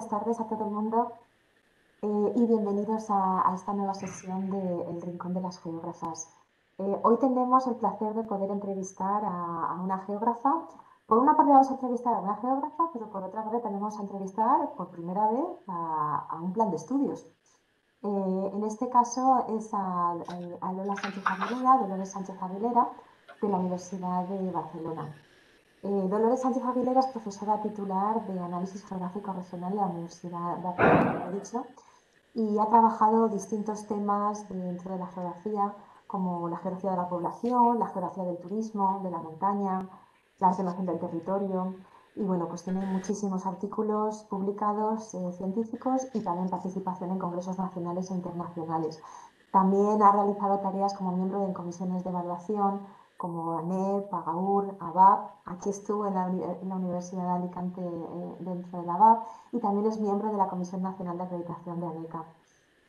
buenas tardes a todo el mundo y bienvenidos a esta nueva sesión de El Rincón de las Geógrafas. Hoy tenemos el placer de poder entrevistar a una geógrafa. Por una parte vamos a entrevistar a una geógrafa, pero por otra parte tenemos a entrevistar por primera vez a un plan de estudios. En este caso es a Lola Sánchez Aguilera, Dolores Sánchez Aguilera, de la Universidad de Barcelona. Dolores Sánchez Aguilera es profesora titular de Análisis Geográfico Regional en la Universidad de Barcelona, como he dicho, y ha trabajado distintos temas dentro de la geografía, como la geografía de la población, la geografía del turismo, de la montaña, la ordenación del territorio. Y bueno, pues tiene muchísimos artículos publicados científicos y también participación en congresos nacionales e internacionales. También ha realizado tareas como miembro de comisiones de evaluación como ANEP, AGAUR, ABAP. Aquí estuvo en la Universidad de Alicante dentro de la ABAP y también es miembro de la Comisión Nacional de Acreditación de ANECA.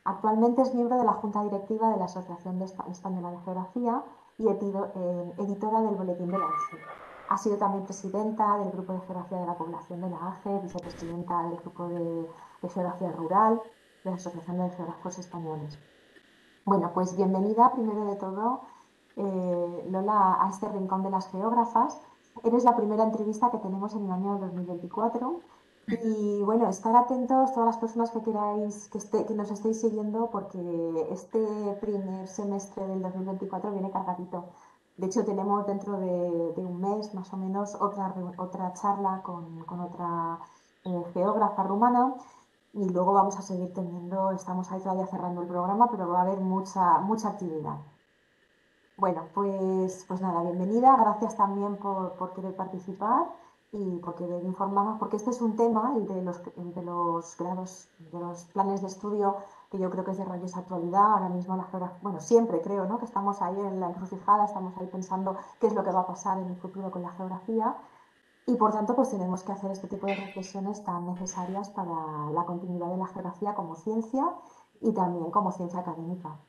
Actualmente es miembro de la Junta Directiva de la Asociación Española de Geografía y editora del Boletín de la AGE. Ha sido también presidenta del Grupo de Geografía de la Población de la AGE, vicepresidenta del Grupo de Geografía Rural de la Asociación de Geógrafos Españoles. Bueno, pues bienvenida primero de todo, Lola, a este Rincón de las Geógrafas. Eres la primera entrevista que tenemos en el año 2024 y bueno, estar atentos todas las personas que queráis, que nos estéis siguiendo porque este primer semestre del 2024 viene cargadito. De hecho, tenemos dentro de un mes más o menos otra charla con otra geógrafa rumana y luego vamos a seguir teniendo, estamos ahí todavía cerrando el programa, pero va a haber mucha actividad. Bueno, pues nada, bienvenida, gracias también por querer participar y por querer informarnos, porque este es un tema, el de los grados, de los planes de estudio, que yo creo que es de rabiosa actualidad. Ahora mismo la geografía, bueno, siempre creo, ¿no?, que estamos ahí en la encrucijada, estamos ahí pensando qué es lo que va a pasar en el futuro con la geografía. Y por tanto, pues tenemos que hacer este tipo de reflexiones tan necesarias para la continuidad de la geografía como ciencia y también como ciencia académica.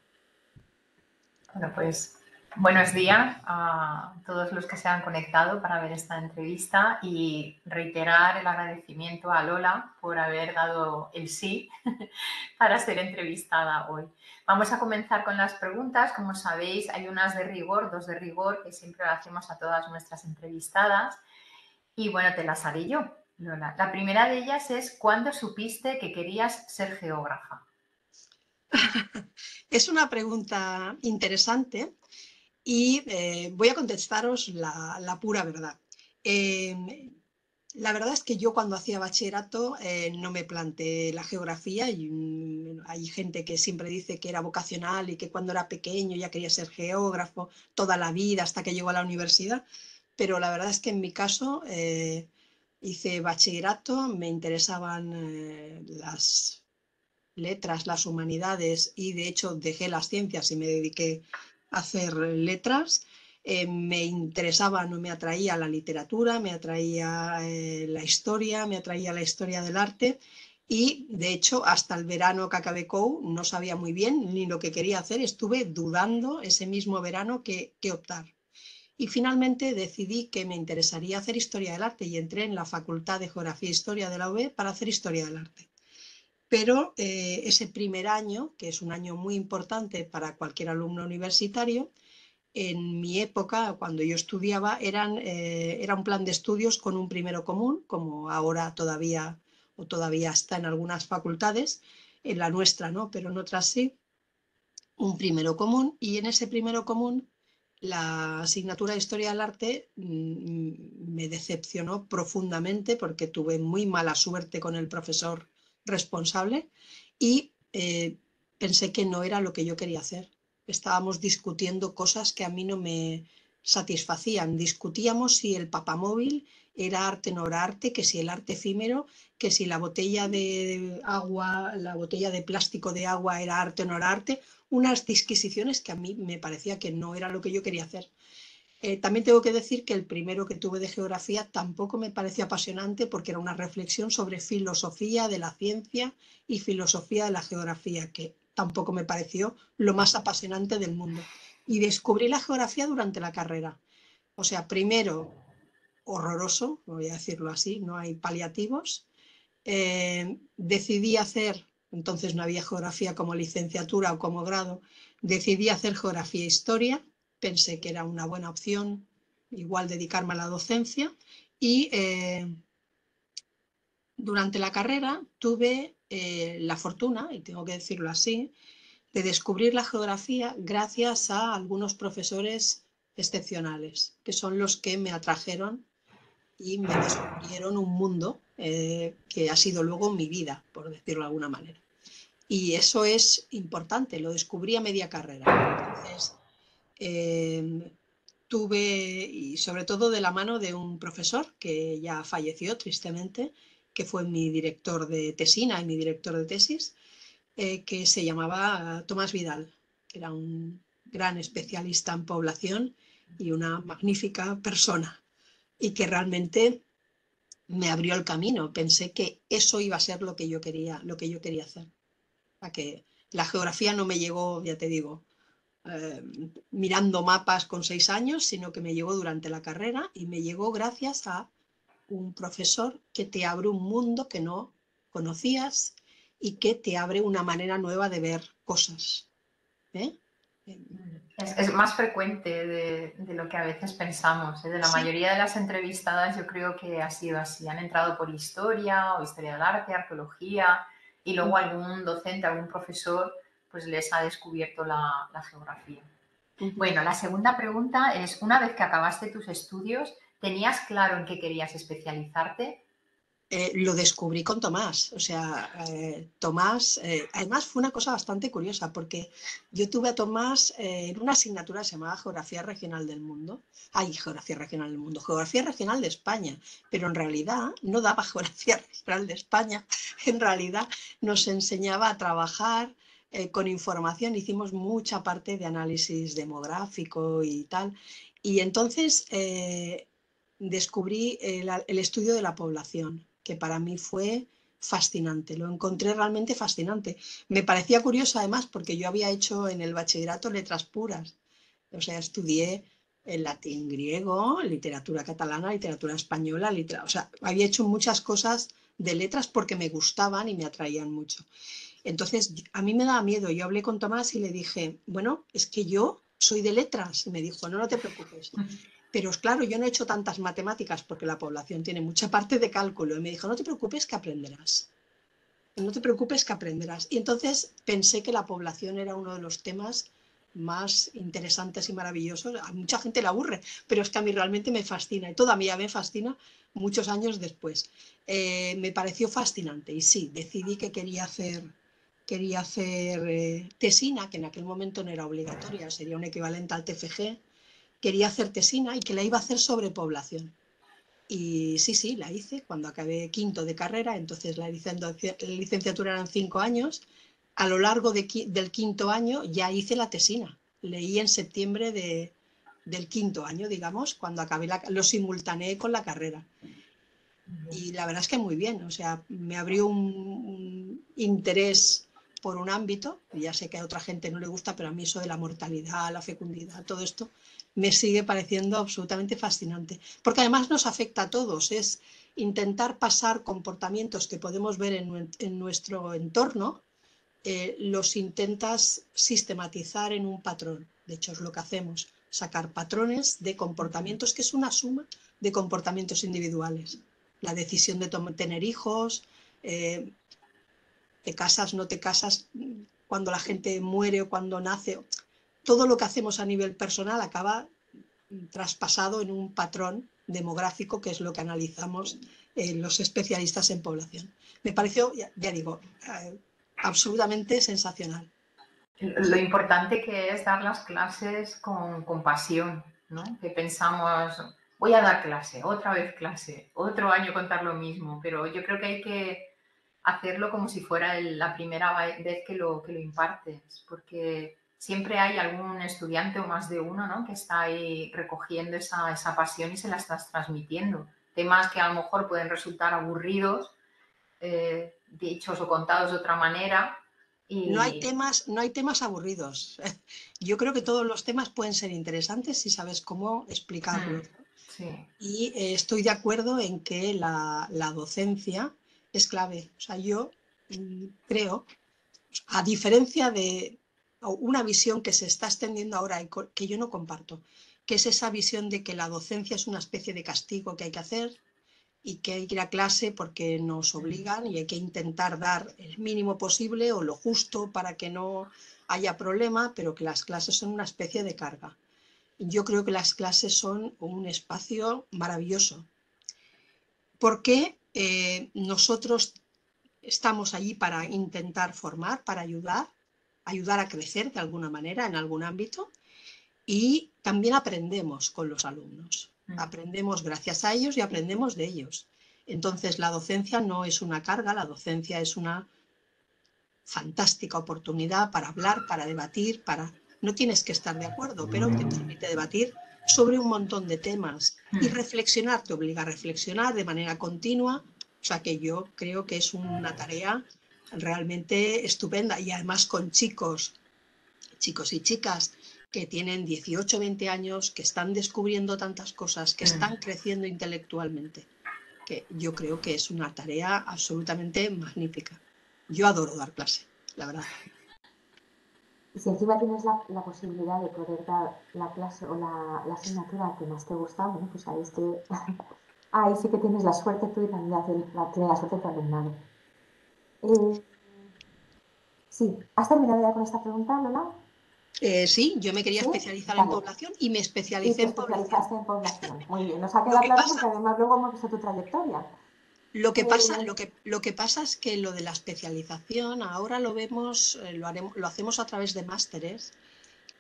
Bueno, pues buenos días a todos los que se han conectado para ver esta entrevista y reiterar el agradecimiento a Lola por haber dado el sí para ser entrevistada hoy. Vamos a comenzar con las preguntas. Como sabéis, hay unas de rigor, dos de rigor, que siempre hacemos a todas nuestras entrevistadas. Y bueno, te las haré yo, Lola. La primera de ellas es: ¿cuándo supiste que querías ser geógrafa? Es una pregunta interesante y voy a contestaros la pura verdad. La verdad es que yo cuando hacía bachillerato no me planteé la geografía y hay gente que siempre dice que era vocacional y que cuando era pequeño ya quería ser geógrafo toda la vida hasta que llegó a la universidad, pero la verdad es que en mi caso hice bachillerato, me interesaban las letras, las humanidades y de hecho dejé las ciencias y me dediqué a hacer letras. Me interesaba, no me atraía la literatura, me atraía me atraía la historia del arte y de hecho hasta el verano que acabé COU no sabía muy bien ni lo que quería hacer, estuve dudando ese mismo verano que optar. Y finalmente decidí que me interesaría hacer historia del arte y entré en la Facultad de Geografía e Historia de la UB para hacer historia del arte. Pero ese primer año, que es un año muy importante para cualquier alumno universitario, en mi época, cuando yo estudiaba, era un plan de estudios con un primero común, como ahora todavía está en algunas facultades, en la nuestra no, pero en otras sí, un primero común, y en ese primero común la asignatura de Historia del Arte me decepcionó profundamente porque tuve muy mala suerte con el profesor responsable y pensé que no era lo que yo quería hacer. Estábamos discutiendo cosas que a mí no me satisfacían. Discutíamos si el papamóvil era arte o no era arte, que si el arte efímero, que si la botella de agua, la botella de plástico de agua era arte o no era arte, unas disquisiciones que a mí me parecía que no era lo que yo quería hacer. También tengo que decir que el primero que tuve de geografía tampoco me pareció apasionante porque era una reflexión sobre filosofía de la ciencia y filosofía de la geografía, que tampoco me pareció lo más apasionante del mundo. Y descubrí la geografía durante la carrera. O sea, primero horroroso, voy a decirlo así, no hay paliativos. decidí hacer, entonces no había geografía como licenciatura o como grado, decidí hacer geografía e historia, pensé que era una buena opción, igual dedicarme a la docencia, y durante la carrera tuve la fortuna, y tengo que decirlo así, de descubrir la geografía gracias a algunos profesores excepcionales, que son los que me atrajeron y me descubrieron un mundo que ha sido luego mi vida, por decirlo de alguna manera. Y eso es importante, lo descubrí a media carrera. Entonces, tuve, y sobre todo de la mano de un profesor que ya falleció tristemente, que fue mi director de tesina y mi director de tesis, que se llamaba Tomás Vidal, que era un gran especialista en población y una magnífica persona, y que realmente me abrió el camino. Pensé que eso iba a ser lo que yo quería hacer. A que la geografía no me llegó, ya te digo, mirando mapas con 6 años, sino que me llegó durante la carrera y me llegó gracias a un profesor que te abre un mundo que no conocías y que te abre una manera nueva de ver cosas. ¿Eh? Es más frecuente de lo que a veces pensamos. De la Sí. mayoría de las entrevistadas yo creo que ha sido así. Han entrado por historia o historia del arte, arqueología, y luego algún docente, algún profesor, pues les ha descubierto la geografía. Bueno, la segunda pregunta es, una vez que acabaste tus estudios, ¿tenías claro en qué querías especializarte? Lo descubrí con Tomás, o sea, Tomás, además fue una cosa bastante curiosa porque yo tuve a Tomás en una asignatura que se llamaba Geografía Regional del Mundo, Geografía Regional del Mundo, Geografía Regional de España, pero en realidad no daba Geografía Regional de España, en realidad nos enseñaba a trabajar con información, hicimos mucha parte de análisis demográfico y tal, y entonces descubrí el estudio de la población, que para mí fue fascinante, lo encontré realmente fascinante. Me parecía curioso además porque yo había hecho en el bachillerato letras puras, o sea, estudié el latín griego, literatura catalana, literatura española, o sea, había hecho muchas cosas de letras porque me gustaban y me atraían mucho. Entonces, a mí me daba miedo, yo hablé con Tomás y le dije, bueno, es que yo soy de letras, y me dijo, no, no te preocupes. Pero claro, yo no he hecho tantas matemáticas porque la población tiene mucha parte de cálculo. Y me dijo, no te preocupes que aprenderás. No te preocupes que aprenderás. Y entonces pensé que la población era uno de los temas más interesantes y maravillosos. A mucha gente le aburre, pero es que a mí realmente me fascina y todavía me fascina muchos años después. Me pareció fascinante y sí, decidí que quería hacer tesina, que en aquel momento no era obligatoria, sería un equivalente al TFG. Quería hacer tesina y que la iba a hacer sobre población. Y sí, la hice cuando acabé quinto de carrera, entonces la licenciatura eran 5 años. A lo largo del quinto año ya hice la tesina. Leí en septiembre del quinto año, digamos, cuando acabé lo simultaneé con la carrera. Y la verdad es que muy bien, o sea, me abrió un interés por un ámbito, y ya sé que a otra gente no le gusta, pero a mí eso de la mortalidad, la fecundidad, todo esto, me sigue pareciendo absolutamente fascinante, porque además nos afecta a todos, es intentar pasar comportamientos que podemos ver en nuestro entorno, los intentas sistematizar en un patrón, de hecho es lo que hacemos, sacar patrones de comportamientos, que es una suma de comportamientos individuales. La decisión de tener hijos, te casas, no te casas, cuando la gente muere o cuando nace, todo lo que hacemos a nivel personal acaba traspasado en un patrón demográfico, que es lo que analizamos los especialistas en población. Me pareció, ya digo, absolutamente sensacional. Lo importante que es dar las clases con pasión, ¿no? Que pensamos, voy a dar clase, otra vez clase, otro año contar lo mismo, pero yo creo que hay que hacerlo como si fuera la primera vez que lo impartes, porque siempre hay algún estudiante o más de uno, ¿no? Que está ahí recogiendo esa pasión y se la estás transmitiendo. Temas que a lo mejor pueden resultar aburridos, dichos o contados de otra manera. No hay temas aburridos. Yo creo que todos los temas pueden ser interesantes si sabes cómo explicarlos. Sí. Y estoy de acuerdo en que la docencia es clave. O sea, yo creo, a diferencia de una visión que se está extendiendo ahora y que yo no comparto, que es esa visión de que la docencia es una especie de castigo que hay que hacer y que hay que ir a clase porque nos obligan y hay que intentar dar el mínimo posible o lo justo para que no haya problema, pero que las clases son una especie de carga. Yo creo que las clases son un espacio maravilloso porque nosotros estamos allí para intentar formar, para ayudar a crecer de alguna manera en algún ámbito, y también aprendemos con los alumnos. Aprendemos gracias a ellos y aprendemos de ellos. Entonces, la docencia no es una carga, la docencia es una fantástica oportunidad para hablar, para debatir, no tienes que estar de acuerdo, pero te permite debatir sobre un montón de temas y reflexionar, te obliga a reflexionar de manera continua. O sea que yo creo que es una tarea realmente estupenda, y además con chicos y chicas que tienen 18, 20 años, que están descubriendo tantas cosas, que están creciendo intelectualmente, que yo creo que es una tarea absolutamente magnífica. Yo adoro dar clase, la verdad. Y si encima tienes la posibilidad de poder dar la clase o la asignatura que más te gusta, bueno, pues ahí sí que tienes la suerte tú y también tiene la suerte tu alumnado. Sí, ¿has terminado ya con esta pregunta, Lola? Sí, yo me quería ¿Sí? especializar en Vale. población y me Y especialicé te en población. especializaste en población. Muy bien, nos ha Lo quedado que claro pasa, porque además luego hemos visto tu trayectoria. lo que pasa, Eh, lo que pasa es que lo de la especialización ahora lo vemos, lo hacemos a través de másteres,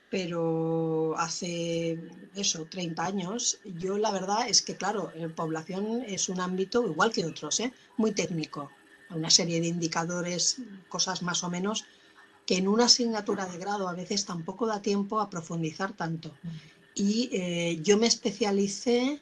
pero hace eso, 30 años, yo la verdad es que, claro, población es un ámbito igual que otros, muy técnico, una serie de indicadores, cosas más o menos, que en una asignatura de grado a veces tampoco da tiempo a profundizar tanto. Y yo me especialicé,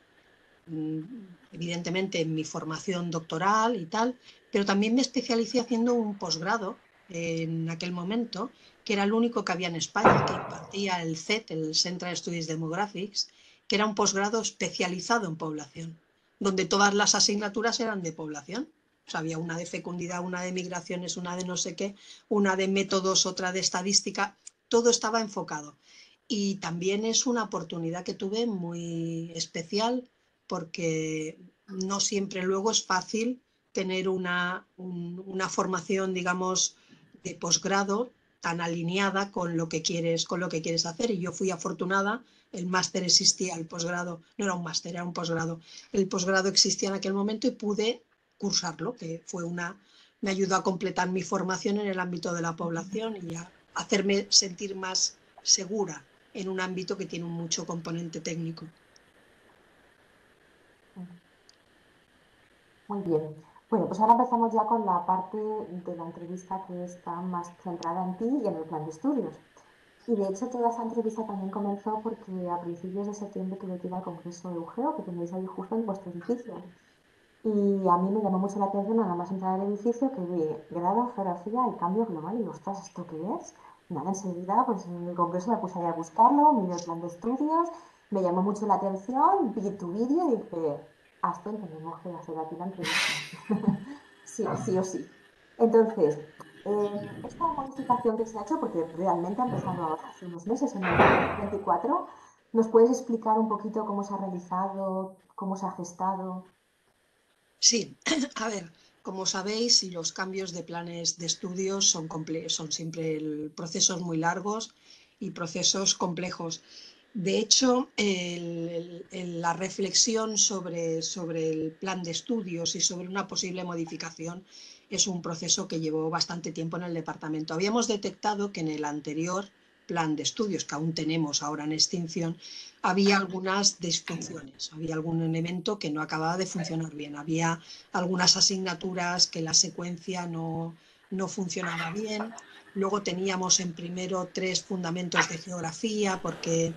evidentemente, en mi formación doctoral y tal, pero también me especialicé haciendo un posgrado en aquel momento, que era el único que había en España, que impartía el CET, el Central Studies Demographics, que era un posgrado especializado en población, donde todas las asignaturas eran de población. O sea, había una de fecundidad, una de migraciones, una de no sé qué, una de métodos, otra de estadística, todo estaba enfocado. Y también es una oportunidad que tuve muy especial, porque no siempre luego es fácil tener una formación, digamos, de posgrado tan alineada con lo que quieres hacer. Y yo fui afortunada, el máster existía, el posgrado no era un máster, era un posgrado. El posgrado existía en aquel momento y pude cursarlo, que me ayudó a completar mi formación en el ámbito de la población y a hacerme sentir más segura en un ámbito que tiene mucho componente técnico. Muy bien. Bueno, pues ahora empezamos ya con la parte de la entrevista que está más centrada en ti y en el plan de estudios. Y de hecho toda esa entrevista también comenzó porque a principios de septiembre tuve que ir al Congreso Eugeo, que tenéis ahí justo en vuestro edificio. Y a mí me llamó mucho la atención nada más entrar al edificio que vi grado en geografía y cambio global. Y digo, ostras, ¿esto qué es? Nada, enseguida, pues en el Congreso me puse ahí a buscarlo, miré el plan de estudios, me llamó mucho la atención, vi tu vídeo y dije, Aston, tenemos que hacer aquí la entrevista. Sí, sí o sí. Entonces, esta modificación que se ha hecho, porque realmente ha empezado ahora, hace unos meses, en el 2024, ¿nos puedes explicar un poquito cómo se ha realizado, cómo se ha gestado? Sí, a ver, como sabéis, y los cambios de planes de estudios son siempre procesos muy largos y procesos complejos. De hecho, la reflexión sobre el plan de estudios y sobre una posible modificación es un proceso que llevó bastante tiempo en el departamento. Habíamos detectado que en el anterior plan de estudios, que aún tenemos ahora en extinción, había algunas disfunciones, había algún elemento que no acababa de funcionar bien, había algunas asignaturas que la secuencia no funcionaba bien. Luego teníamos en primero 3 fundamentos de geografía, porque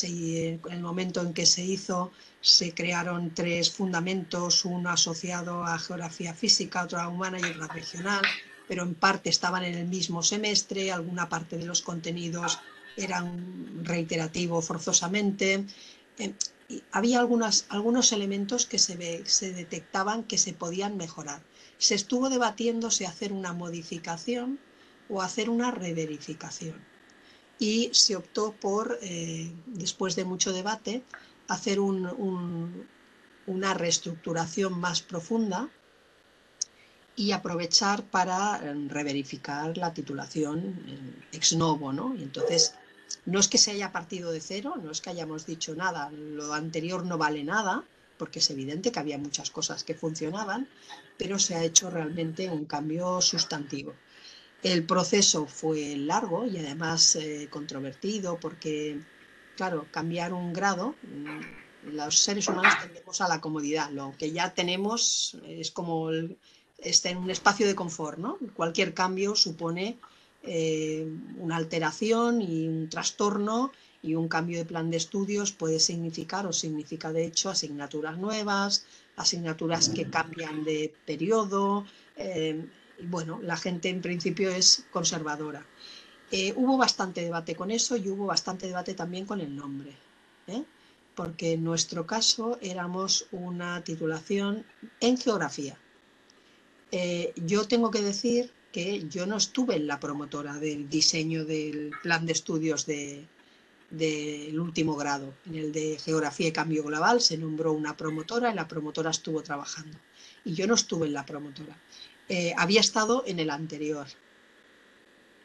en el momento en que se hizo se crearon 3 fundamentos, uno asociado a geografía física, otro a humana y otro a regional, pero en parte estaban en el mismo semestre, alguna parte de los contenidos eran reiterativos forzosamente. Y había algunos elementos que se detectaban que se podían mejorar. Se estuvo debatiendo si hacer una modificación o hacer una reverificación. Y se optó por, después de mucho debate, hacer una reestructuración más profunda y aprovechar para reverificar la titulación ex novo, ¿no? Y entonces, no es que se haya partido de cero, no es que hayamos dicho nada, lo anterior no vale nada, porque es evidente que había muchas cosas que funcionaban, pero se ha hecho realmente un cambio sustantivo. El proceso fue largo y además controvertido porque, claro, cambiar un grado, los seres humanos tendemos a la comodidad. Lo que ya tenemos es como está en un espacio de confort, ¿no? Cualquier cambio supone una alteración y un trastorno, y un cambio de plan de estudios puede significar o significa de hecho asignaturas nuevas, asignaturas que cambian de periodo. Y bueno, la gente en principio es conservadora. Hubo bastante debate con eso y hubo bastante debate también con el nombre, ¿eh? Porque en nuestro caso éramos una titulación en geografía. Yo tengo que decir que yo no estuve en la promotora del diseño del plan de estudios del último grado. En el de Geografía y Cambio Global se nombró una promotora y la promotora estuvo trabajando. Y yo no estuve en la promotora. Había estado en el anterior,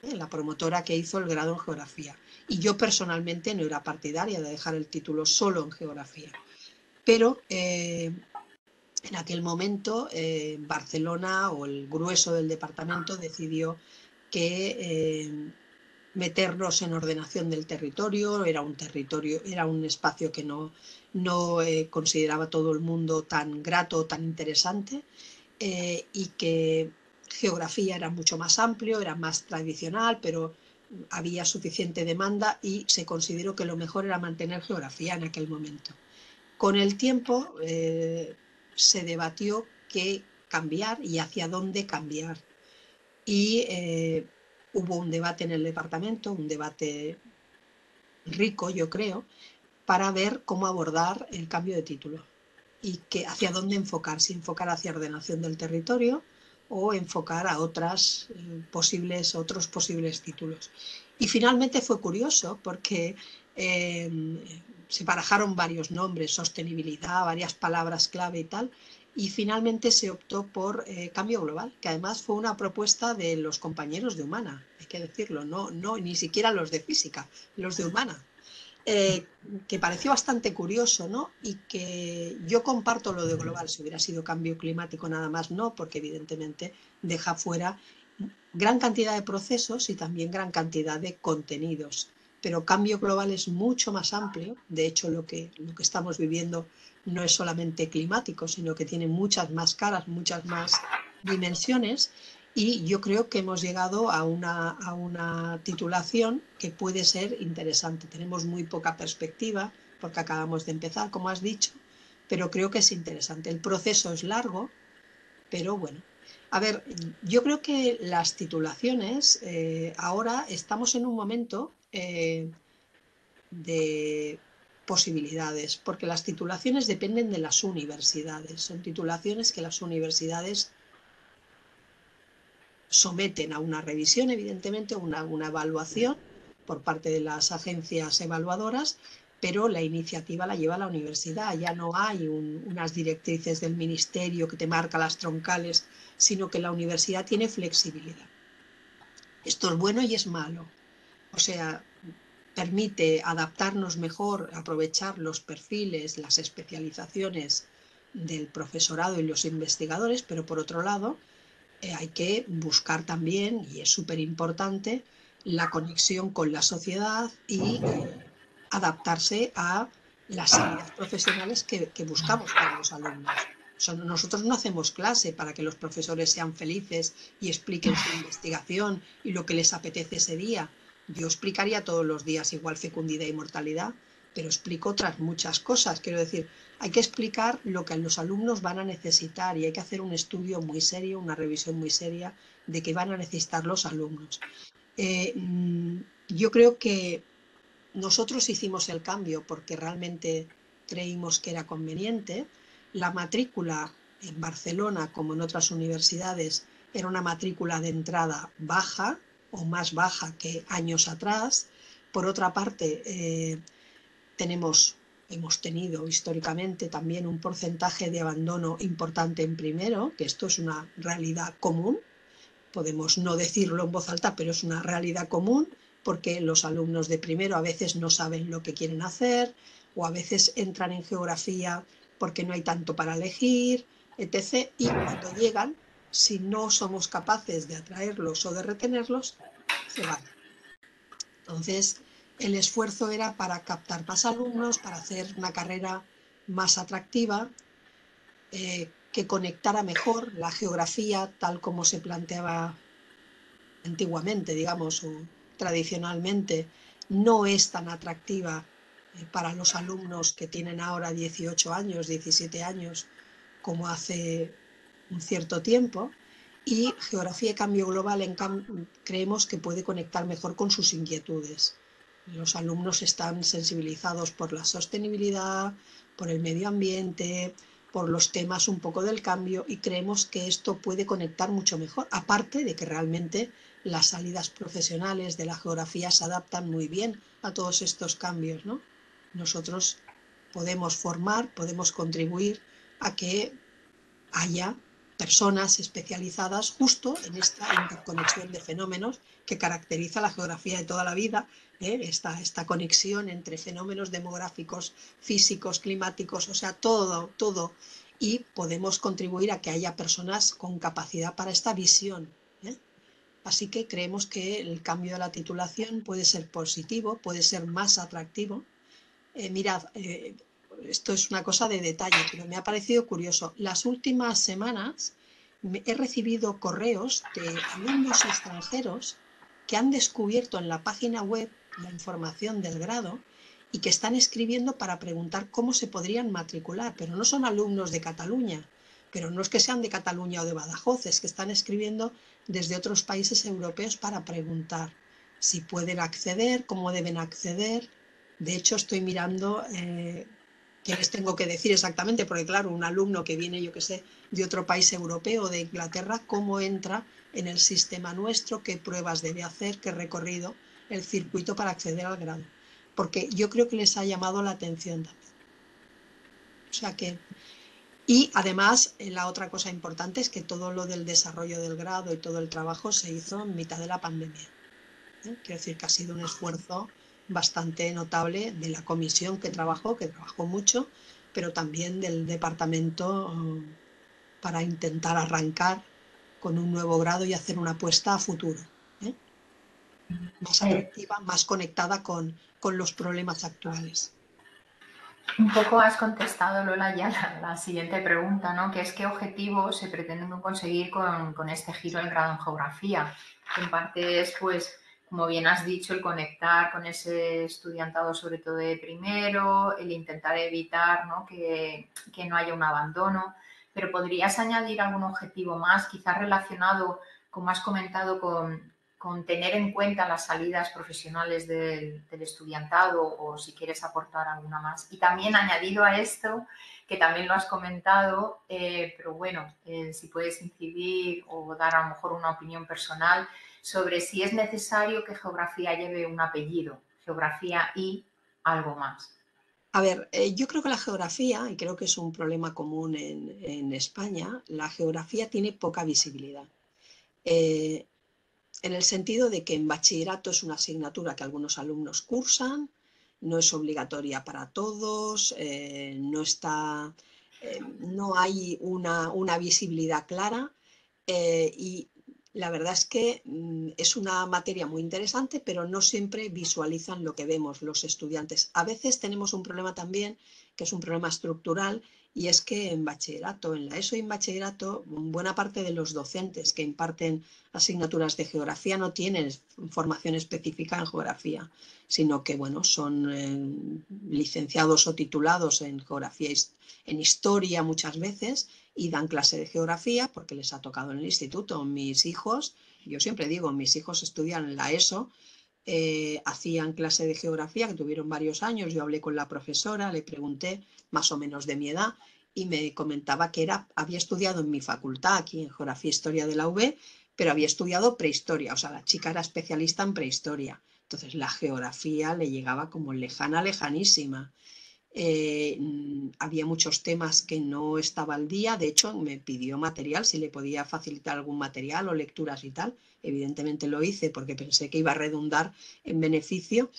la promotora que hizo el grado en Geografía. Y yo personalmente no era partidaria de dejar el título solo en Geografía. Pero en aquel momento Barcelona o el grueso del departamento decidió que meternos en ordenación del territorio, era un espacio que no consideraba todo el mundo tan grato, tan interesante, y que geografía era mucho más amplio, era más tradicional, pero había suficiente demanda y se consideró que lo mejor era mantener geografía en aquel momento. Con el tiempo se debatió qué cambiar y hacia dónde cambiar. Y hubo un debate en el departamento, un debate rico, yo creo, para ver cómo abordar el cambio de título y hacia dónde enfocar, si enfocar hacia ordenación del territorio o enfocar a otros posibles títulos. Y finalmente fue curioso porque se barajaron varios nombres, sostenibilidad, varias palabras clave y tal, y finalmente se optó por cambio global, que además fue una propuesta de los compañeros de Humana, hay que decirlo, no ni siquiera los de física, los de Humana. Que pareció bastante curioso, ¿no? Y que yo comparto lo de global, si hubiera sido cambio climático nada más, no, porque evidentemente deja fuera gran cantidad de procesos y también gran cantidad de contenidos. Pero cambio global es mucho más amplio, de hecho lo que estamos viviendo no es solamente climático, sino que tiene muchas más caras, muchas más dimensiones. Y yo creo que hemos llegado a una titulación que puede ser interesante. Tenemos muy poca perspectiva porque acabamos de empezar, como has dicho, pero creo que es interesante. El proceso es largo, pero bueno. A ver, yo creo que las titulaciones, ahora estamos en un momento de posibilidades, porque las titulaciones dependen de las universidades. Son titulaciones que las universidades someten a una revisión, evidentemente, una evaluación por parte de las agencias evaluadoras, pero la iniciativa la lleva la universidad. Ya no hay unas directrices del ministerio que te marca las troncales, sino que la universidad tiene flexibilidad. Esto es bueno y es malo. O sea, permite adaptarnos mejor, aprovechar los perfiles, las especializaciones del profesorado y los investigadores, pero por otro lado, hay que buscar también, y es súper importante, la conexión con la sociedad y adaptarse a las salidas profesionales que buscamos para los alumnos. O sea, nosotros no hacemos clase para que los profesores sean felices y expliquen su investigación y lo que les apetece ese día. Yo explicaría todos los días igual fecundidad y mortalidad, pero explico otras muchas cosas. Quiero decir, hay que explicar lo que los alumnos van a necesitar y hay que hacer un estudio muy serio, una revisión muy seria de qué van a necesitar los alumnos. Yo creo que nosotros hicimos el cambio porque realmente creímos que era conveniente. La matrícula en Barcelona como en otras universidades era una matrícula de entrada baja o más baja que años atrás. Por otra parte, hemos tenido históricamente también un porcentaje de abandono importante en primero, que esto es una realidad común. Podemos no decirlo en voz alta, pero es una realidad común, porque los alumnos de primero a veces no saben lo que quieren hacer, o a veces entran en geografía porque no hay tanto para elegir, etc. Y cuando llegan, si no somos capaces de atraerlos o de retenerlos, se van. Entonces, el esfuerzo era para captar más alumnos, para hacer una carrera más atractiva, que conectara mejor la geografía tal como se planteaba antiguamente, digamos, o tradicionalmente, no es tan atractiva para los alumnos que tienen ahora 18 años, 17 años, como hace un cierto tiempo. Y Geografía y Cambio Global creemos que puede conectar mejor con sus inquietudes. Los alumnos están sensibilizados por la sostenibilidad, por el medio ambiente, por los temas un poco del cambio, y creemos que esto puede conectar mucho mejor, aparte de que realmente las salidas profesionales de la geografía se adaptan muy bien a todos estos cambios, ¿no? Nosotros podemos formar, podemos contribuir a que haya personas especializadas justo en esta interconexión de fenómenos que caracteriza la geografía de toda la vida, esta conexión entre fenómenos demográficos, físicos, climáticos, o sea, todo. Y podemos contribuir a que haya personas con capacidad para esta visión. Así que creemos que el cambio de la titulación puede ser positivo, puede ser más atractivo. Mirad, esto es una cosa de detalle, pero me ha parecido curioso. Las últimas semanas he recibido correos de alumnos extranjeros que han descubierto en la página web la información del grado y que están escribiendo para preguntar cómo se podrían matricular, pero no son alumnos de Cataluña, pero no es que sean de Cataluña o de Badajoz, es que están escribiendo desde otros países europeos para preguntar si pueden acceder, cómo deben acceder. De hecho, estoy mirando qué les tengo que decir exactamente, porque claro, un alumno que viene, yo que sé, de otro país europeo, de Inglaterra, cómo entra en el sistema nuestro, qué pruebas debe hacer, qué recorrido, el circuito para acceder al grado. Porque yo creo que les ha llamado la atención también. O sea que... Y además, la otra cosa importante es que todo lo del desarrollo del grado y todo el trabajo se hizo en mitad de la pandemia. Quiero decir que ha sido un esfuerzo bastante notable de la comisión que trabajó mucho, pero también del departamento para intentar arrancar con un nuevo grado y hacer una apuesta a futuro, más atractiva, más conectada con los problemas actuales. Un poco has contestado, Lola, ya la siguiente pregunta, ¿no? Que es qué objetivos se pretenden conseguir con este giro del grado en geografía. Que en parte es, pues, como bien has dicho, el conectar con ese estudiantado, sobre todo de primero, el intentar evitar, ¿no? Que no haya un abandono. Pero ¿podrías añadir algún objetivo más, quizás relacionado, como has comentado, con tener en cuenta las salidas profesionales del estudiantado, o si quieres aportar alguna más? Y también añadido a esto, que también lo has comentado, pero bueno, si puedes incidir o dar a lo mejor una opinión personal sobre si es necesario que geografía lleve un apellido, geografía y algo más. A ver, yo creo que la geografía, y creo que es un problema común en España, la geografía tiene poca visibilidad. En el sentido de que en bachillerato es una asignatura que algunos alumnos cursan, no es obligatoria para todos, no hay una visibilidad clara, y la verdad es que es una materia muy interesante, pero no siempre visualizan lo que vemos los estudiantes. A veces tenemos un problema también, que es un problema estructural, y es que en bachillerato, en la ESO y en bachillerato, buena parte de los docentes que imparten asignaturas de geografía no tienen formación específica en geografía, sino que bueno, son licenciados o titulados en geografía, en historia muchas veces, y dan clase de geografía porque les ha tocado en el instituto. Mis hijos, yo siempre digo, mis hijos estudian en la ESO, hacían clase de geografía, que tuvieron varios años. Yo hablé con la profesora, le pregunté más o menos de mi edad, y me comentaba que había estudiado en mi facultad, aquí en Geografía e Historia de la UB, pero había estudiado prehistoria, o sea, la chica era especialista en prehistoria. Entonces la geografía le llegaba como lejana, lejanísima. Había muchos temas que no estaba al día, de hecho me pidió material, si le podía facilitar algún material o lecturas y tal. Evidentemente lo hice porque pensé que iba a redundar en beneficio,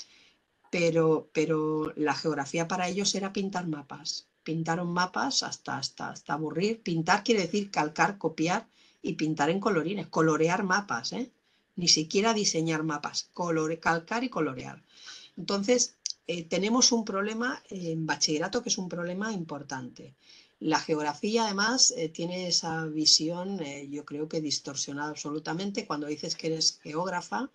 pero la geografía para ellos era pintar mapas. Pintaron mapas hasta aburrir. Pintar quiere decir calcar, copiar y pintar en colorines, colorear mapas, ¿eh? Ni siquiera diseñar mapas, calcar y colorear. Entonces, tenemos un problema en bachillerato que es un problema importante. La geografía, además, tiene esa visión, yo creo que distorsionada absolutamente. Cuando dices que eres geógrafa,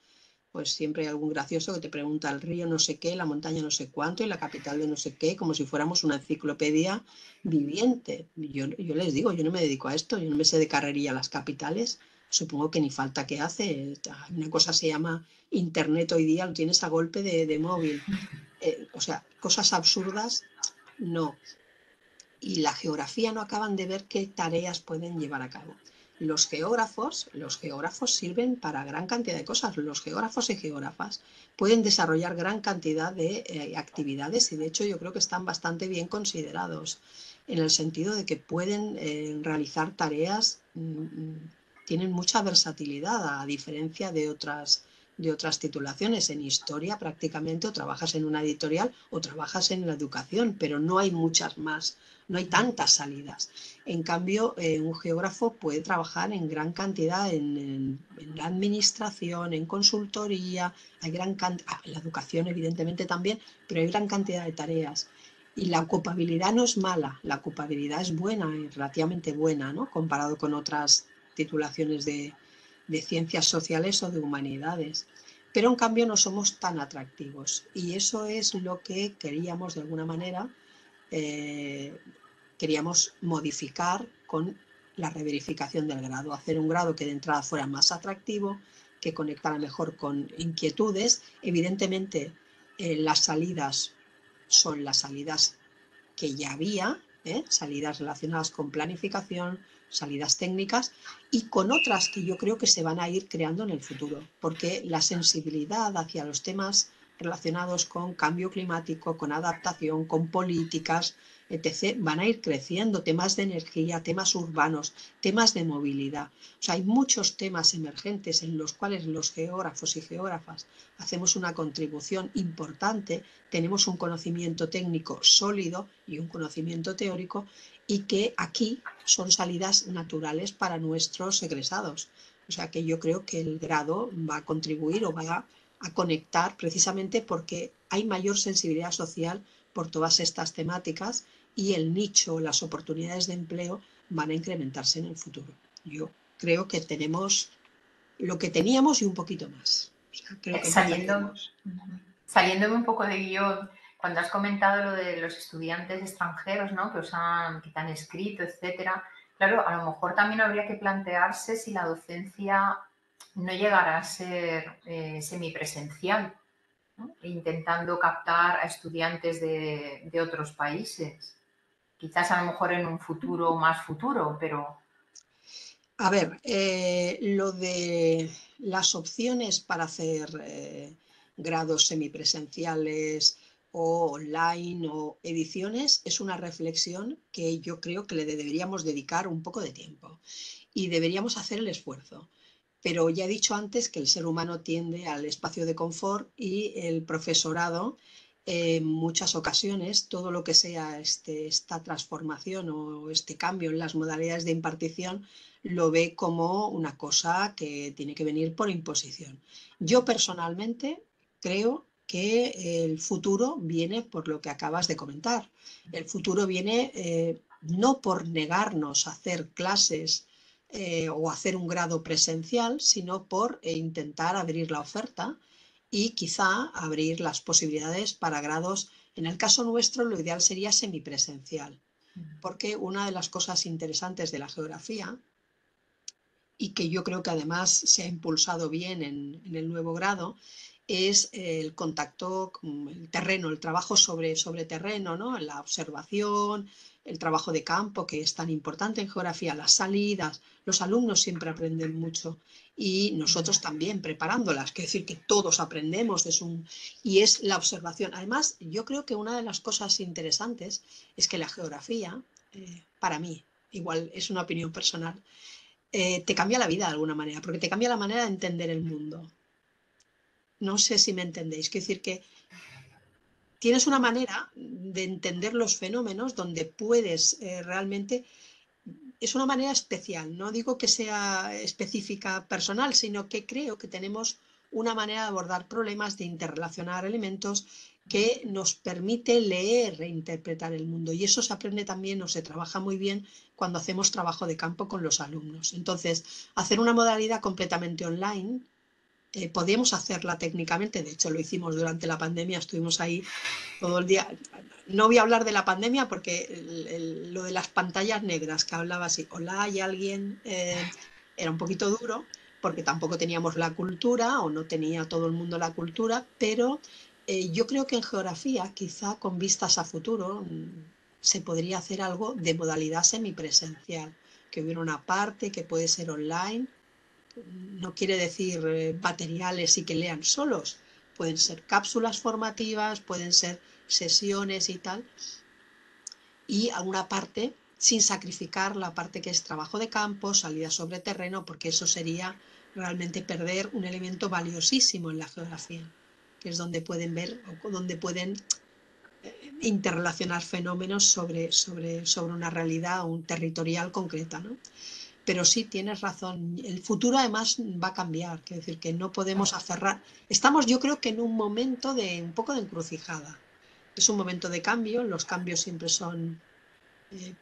pues siempre hay algún gracioso que te pregunta el río no sé qué, la montaña no sé cuánto y la capital de no sé qué, como si fuéramos una enciclopedia viviente. Yo les digo, yo no me dedico a esto, yo no me sé de carrerilla las capitales, supongo que ni falta que hace. Una cosa se llama internet hoy día, lo tienes a golpe de móvil. O sea, cosas absurdas, no. Y la geografía no acaban de ver qué tareas pueden llevar a cabo. Los geógrafos sirven para gran cantidad de cosas. Los geógrafos y geógrafas pueden desarrollar gran cantidad de actividades y de hecho yo creo que están bastante bien considerados en el sentido de que pueden realizar tareas, tienen mucha versatilidad a diferencia de otras titulaciones. En historia prácticamente o trabajas en una editorial o trabajas en la educación, pero no hay muchas más, no hay tantas salidas. En cambio, un geógrafo puede trabajar en gran cantidad en la administración, en consultoría, hay gran cantidad, en la educación evidentemente también, pero hay gran cantidad de tareas. Y la ocupabilidad no es mala, la ocupabilidad es buena, relativamente buena, ¿no? Comparado con otras titulaciones de ciencias sociales o de humanidades. Pero en cambio no somos tan atractivos y eso es lo que queríamos de alguna manera, eh, queríamos modificar con la reverificación del grado, hacer un grado que de entrada fuera más atractivo, que conectara mejor con inquietudes. Evidentemente, las salidas son las salidas que ya había, salidas relacionadas con planificación, salidas técnicas y con otras que yo creo que se van a ir creando en el futuro, porque la sensibilidad hacia los temas relacionados con cambio climático, con adaptación, con políticas, etc., van a ir creciendo, temas de energía, temas urbanos, temas de movilidad. O sea, hay muchos temas emergentes en los cuales los geógrafos y geógrafas hacemos una contribución importante, tenemos un conocimiento técnico sólido y un conocimiento teórico y que aquí son salidas naturales para nuestros egresados. O sea que yo creo que el grado va a contribuir o va a conectar precisamente porque hay mayor sensibilidad social por todas estas temáticas y el nicho, las oportunidades de empleo van a incrementarse en el futuro. Yo creo que tenemos lo que teníamos y un poquito más. O sea, creo que no perdemos. Saliéndome un poco de guión, cuando has comentado lo de los estudiantes extranjeros, ¿no? Que te han escrito, etcétera, claro, a lo mejor también habría que plantearse si la docencia no llegará a ser semipresencial, ¿no? Intentando captar a estudiantes de otros países. Quizás a lo mejor en un futuro más futuro, pero... A ver, lo de las opciones para hacer grados semipresenciales o online o ediciones es una reflexión que yo creo que le deberíamos dedicar un poco de tiempo y deberíamos hacer el esfuerzo. Pero ya he dicho antes que el ser humano tiende al espacio de confort y el profesorado en muchas ocasiones todo lo que sea esta transformación o este cambio en las modalidades de impartición lo ve como una cosa que tiene que venir por imposición. Yo personalmente creo que el futuro viene por lo que acabas de comentar. El futuro viene no por negarnos a hacer clases o hacer un grado presencial, sino por intentar abrir la oferta y quizá abrir las posibilidades para grados. En el caso nuestro, lo ideal sería semipresencial, porque una de las cosas interesantes de la geografía y que yo creo que además se ha impulsado bien en el nuevo grado, es el contacto con el terreno, el trabajo sobre terreno, ¿no? La observación, el trabajo de campo, que es tan importante en geografía, las salidas. Los alumnos siempre aprenden mucho y nosotros también preparándolas, quiere decir que todos aprendemos, y es la observación. Además, yo creo que una de las cosas interesantes es que la geografía, para mí, igual es una opinión personal, te cambia la vida de alguna manera, porque te cambia la manera de entender el mundo. No sé si me entendéis. Quiero decir que tienes una manera de entender los fenómenos donde puedes realmente... Es una manera especial. No digo que sea específica personal, sino que creo que tenemos una manera de abordar problemas, de interrelacionar elementos que nos permite leer e interpretar el mundo. Y eso se aprende también o se trabaja muy bien cuando hacemos trabajo de campo con los alumnos. Entonces, hacer una modalidad completamente online, podíamos hacerla técnicamente, de hecho lo hicimos durante la pandemia, estuvimos ahí todo el día. No voy a hablar de la pandemia porque lo de las pantallas negras que hablaba así, hola, hay alguien, era un poquito duro porque tampoco teníamos la cultura o no tenía todo el mundo la cultura, pero yo creo que en geografía, quizá con vistas a futuro, se podría hacer algo de modalidad semipresencial, que hubiera una parte que puede ser online. No quiere decir materiales y que lean solos, pueden ser cápsulas formativas, pueden ser sesiones y tal, y alguna parte sin sacrificar la parte que es trabajo de campo, salida sobre terreno, porque eso sería realmente perder un elemento valiosísimo en la geografía, que es donde pueden ver o donde pueden interrelacionar fenómenos sobre una realidad un territorial concreta, ¿no? Pero sí, tienes razón. El futuro además va a cambiar, quiere decir que no podemos aferrar. Estamos, yo creo que en un momento de un poco de encrucijada. Es un momento de cambio, los cambios siempre son eh,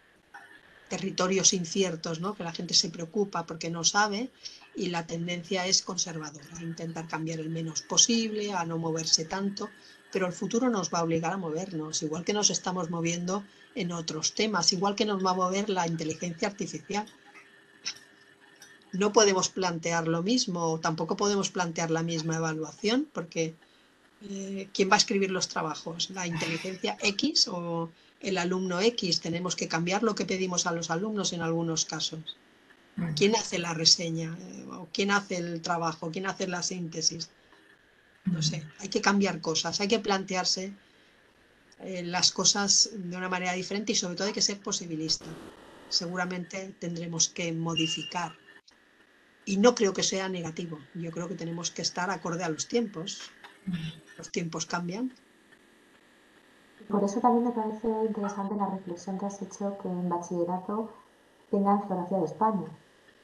territorios inciertos, ¿no? Que la gente se preocupa porque no sabe y la tendencia es conservadora, intentar cambiar el menos posible, a no moverse tanto, pero el futuro nos va a obligar a movernos, igual que nos estamos moviendo en otros temas, igual que nos va a mover la inteligencia artificial. No podemos plantear lo mismo, tampoco podemos plantear la misma evaluación, porque ¿quién va a escribir los trabajos? ¿La inteligencia X o el alumno X? Tenemos que cambiar lo que pedimos a los alumnos en algunos casos. ¿Quién hace la reseña? ¿O quién hace el trabajo? ¿Quién hace la síntesis? No sé, hay que cambiar cosas, hay que plantearse las cosas de una manera diferente y sobre todo hay que ser posibilista. Seguramente tendremos que modificar. Y no creo que sea negativo. Yo creo que tenemos que estar acorde a los tiempos. Los tiempos cambian. Por eso también me parece interesante la reflexión que has hecho que en bachillerato tengan geografía de España,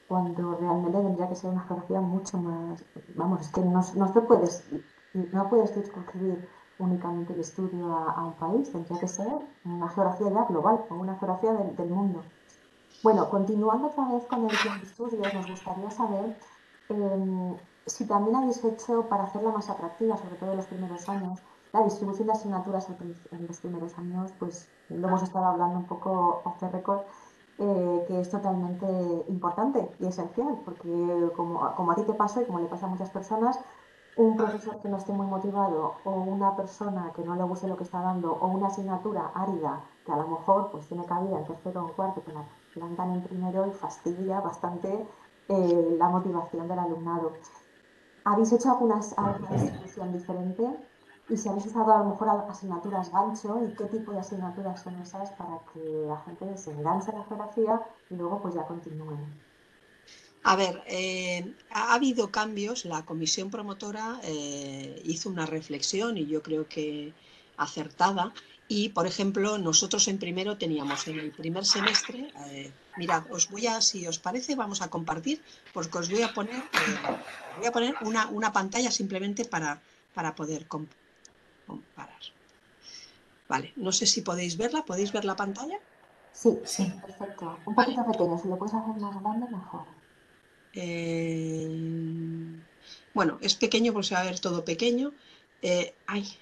cuando realmente tendría que ser una geografía mucho más, vamos, es que no puedes circunscribir únicamente el estudio a un país, tendría que ser una geografía ya global o una geografía del mundo. Bueno, continuando otra vez con el plan de estudios, nos gustaría saber si también habéis hecho, para hacerla más atractiva, sobre todo en los primeros años, la distribución de asignaturas en los primeros años, pues lo hemos estado hablando un poco off the record, que es totalmente importante y esencial, porque como a ti te pasa y como le pasa a muchas personas, un profesor que no esté muy motivado o una persona que no le guste lo que está dando o una asignatura árida que a lo mejor pues tiene cabida en tercero o en cuarto, que la plantan en primero y fastidia bastante la motivación del alumnado. ¿Habéis hecho alguna distribución diferente? Y si habéis usado a lo mejor asignaturas gancho, ¿y qué tipo de asignaturas son esas para que la gente se enganche a la geografía y luego pues ya continúen? A ver, ha habido cambios. La comisión promotora hizo una reflexión y yo creo que acertada. Y, por ejemplo, nosotros en primero teníamos en el primer semestre, mirad, si os parece, vamos a compartir, porque voy a poner una pantalla simplemente para poder comparar. Vale, no sé si ¿podéis ver la pantalla? Sí, Sí. perfecto. Un Vale. poquito pequeño, si lo puedes hacer más grande, mejor. Bueno, es pequeño porque se va a ver todo pequeño. Ay,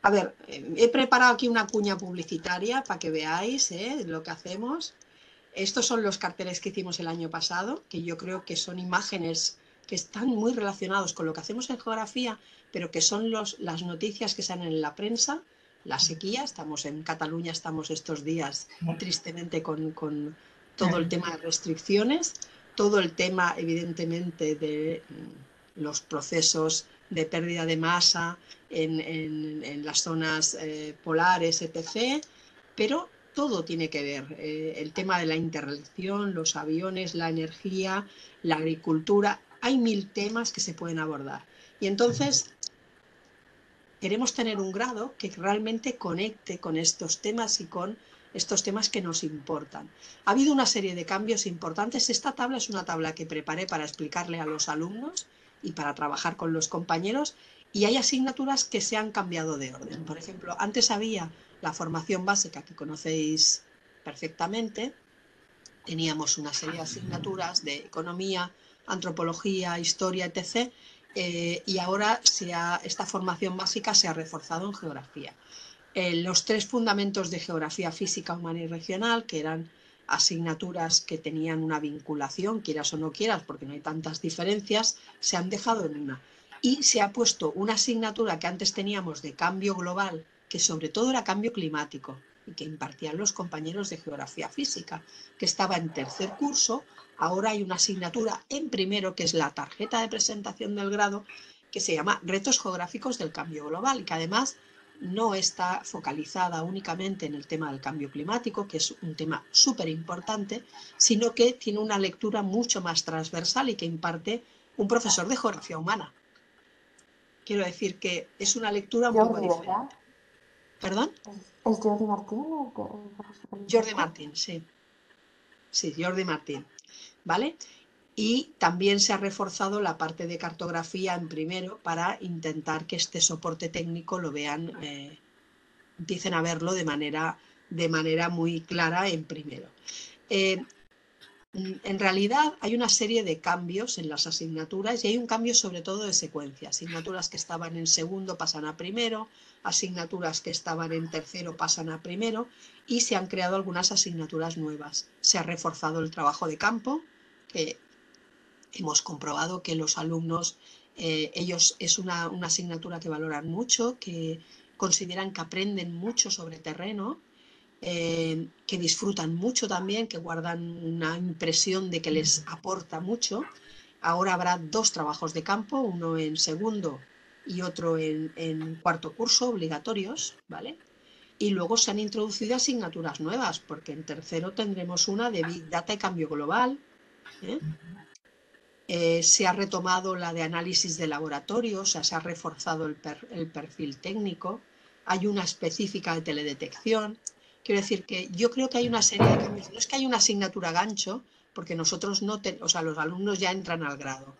a ver, he preparado aquí una cuña publicitaria para que veáis lo que hacemos. Estos son los carteles que hicimos el año pasado, que yo creo que son imágenes que están muy relacionados con lo que hacemos en geografía, pero que son las noticias que salen en la prensa. La sequía, estamos en Cataluña, estamos estos días tristemente con todo el tema de restricciones, todo el tema evidentemente de los procesos de pérdida de masa en las zonas polares, etc. Pero todo tiene que ver, el tema de la interrelación, los aviones, la energía, la agricultura, hay 1000 temas que se pueden abordar. Y entonces queremos tener un grado que realmente conecte con estos temas y con estos temas que nos importan. Ha habido una serie de cambios importantes. Esta tabla es una tabla que preparé para explicarle a los alumnos y para trabajar con los compañeros, y hay asignaturas que se han cambiado de orden. Por ejemplo, antes había la formación básica que conocéis perfectamente. Teníamos una serie de asignaturas de economía, antropología, historia, etc. Y ahora esta formación básica se ha reforzado en geografía. Los 3 fundamentos de geografía física, humana y regional, que eran asignaturas que tenían una vinculación, quieras o no quieras, porque no hay tantas diferencias, se han dejado en una. Y se ha puesto una asignatura que antes teníamos de cambio global, que sobre todo era cambio climático, y que impartían los compañeros de geografía física, que estaba en tercer curso. Ahora hay una asignatura en primero, que es la tarjeta de presentación del grado, que se llama Retos geográficos del cambio global, y que además no está focalizada únicamente en el tema del cambio climático, que es un tema súper importante, sino que tiene una lectura mucho más transversal y que imparte un profesor de geografía humana. Quiero decir que es una lectura un poco Jordi, diferente. ¿verdad? ¿Perdón? ¿Es Jordi Martín el profesor que Jordi imparte? Martín, sí. Sí, Jordi Martín. ¿Vale? Y también se ha reforzado la parte de cartografía en primero para intentar que este soporte técnico lo vean, empiecen a verlo de manera muy clara en primero. En realidad hay una serie de cambios en las asignaturas, y hay un cambio sobre todo de secuencia. Asignaturas que estaban en segundo pasan a primero, asignaturas que estaban en tercero pasan a primero, y se han creado algunas asignaturas nuevas. Se ha reforzado el trabajo de campo, que hemos comprobado que los alumnos, ellos es una asignatura que valoran mucho, que consideran que aprenden mucho sobre terreno, que disfrutan mucho también, que guardan una impresión de que les aporta mucho. Ahora habrá 2 trabajos de campo, uno en segundo y otro en cuarto curso, obligatorios, ¿vale? Y luego se han introducido asignaturas nuevas, porque en tercero tendremos una de Big Data y cambio global, ¿eh? Se ha retomado la de análisis de laboratorio, o sea, se ha reforzado el perfil técnico. Hay una específica de teledetección. Quiero decir que yo creo que hay una serie de cambios. No es que haya una asignatura gancho, porque nosotros o sea, los alumnos ya entran al grado.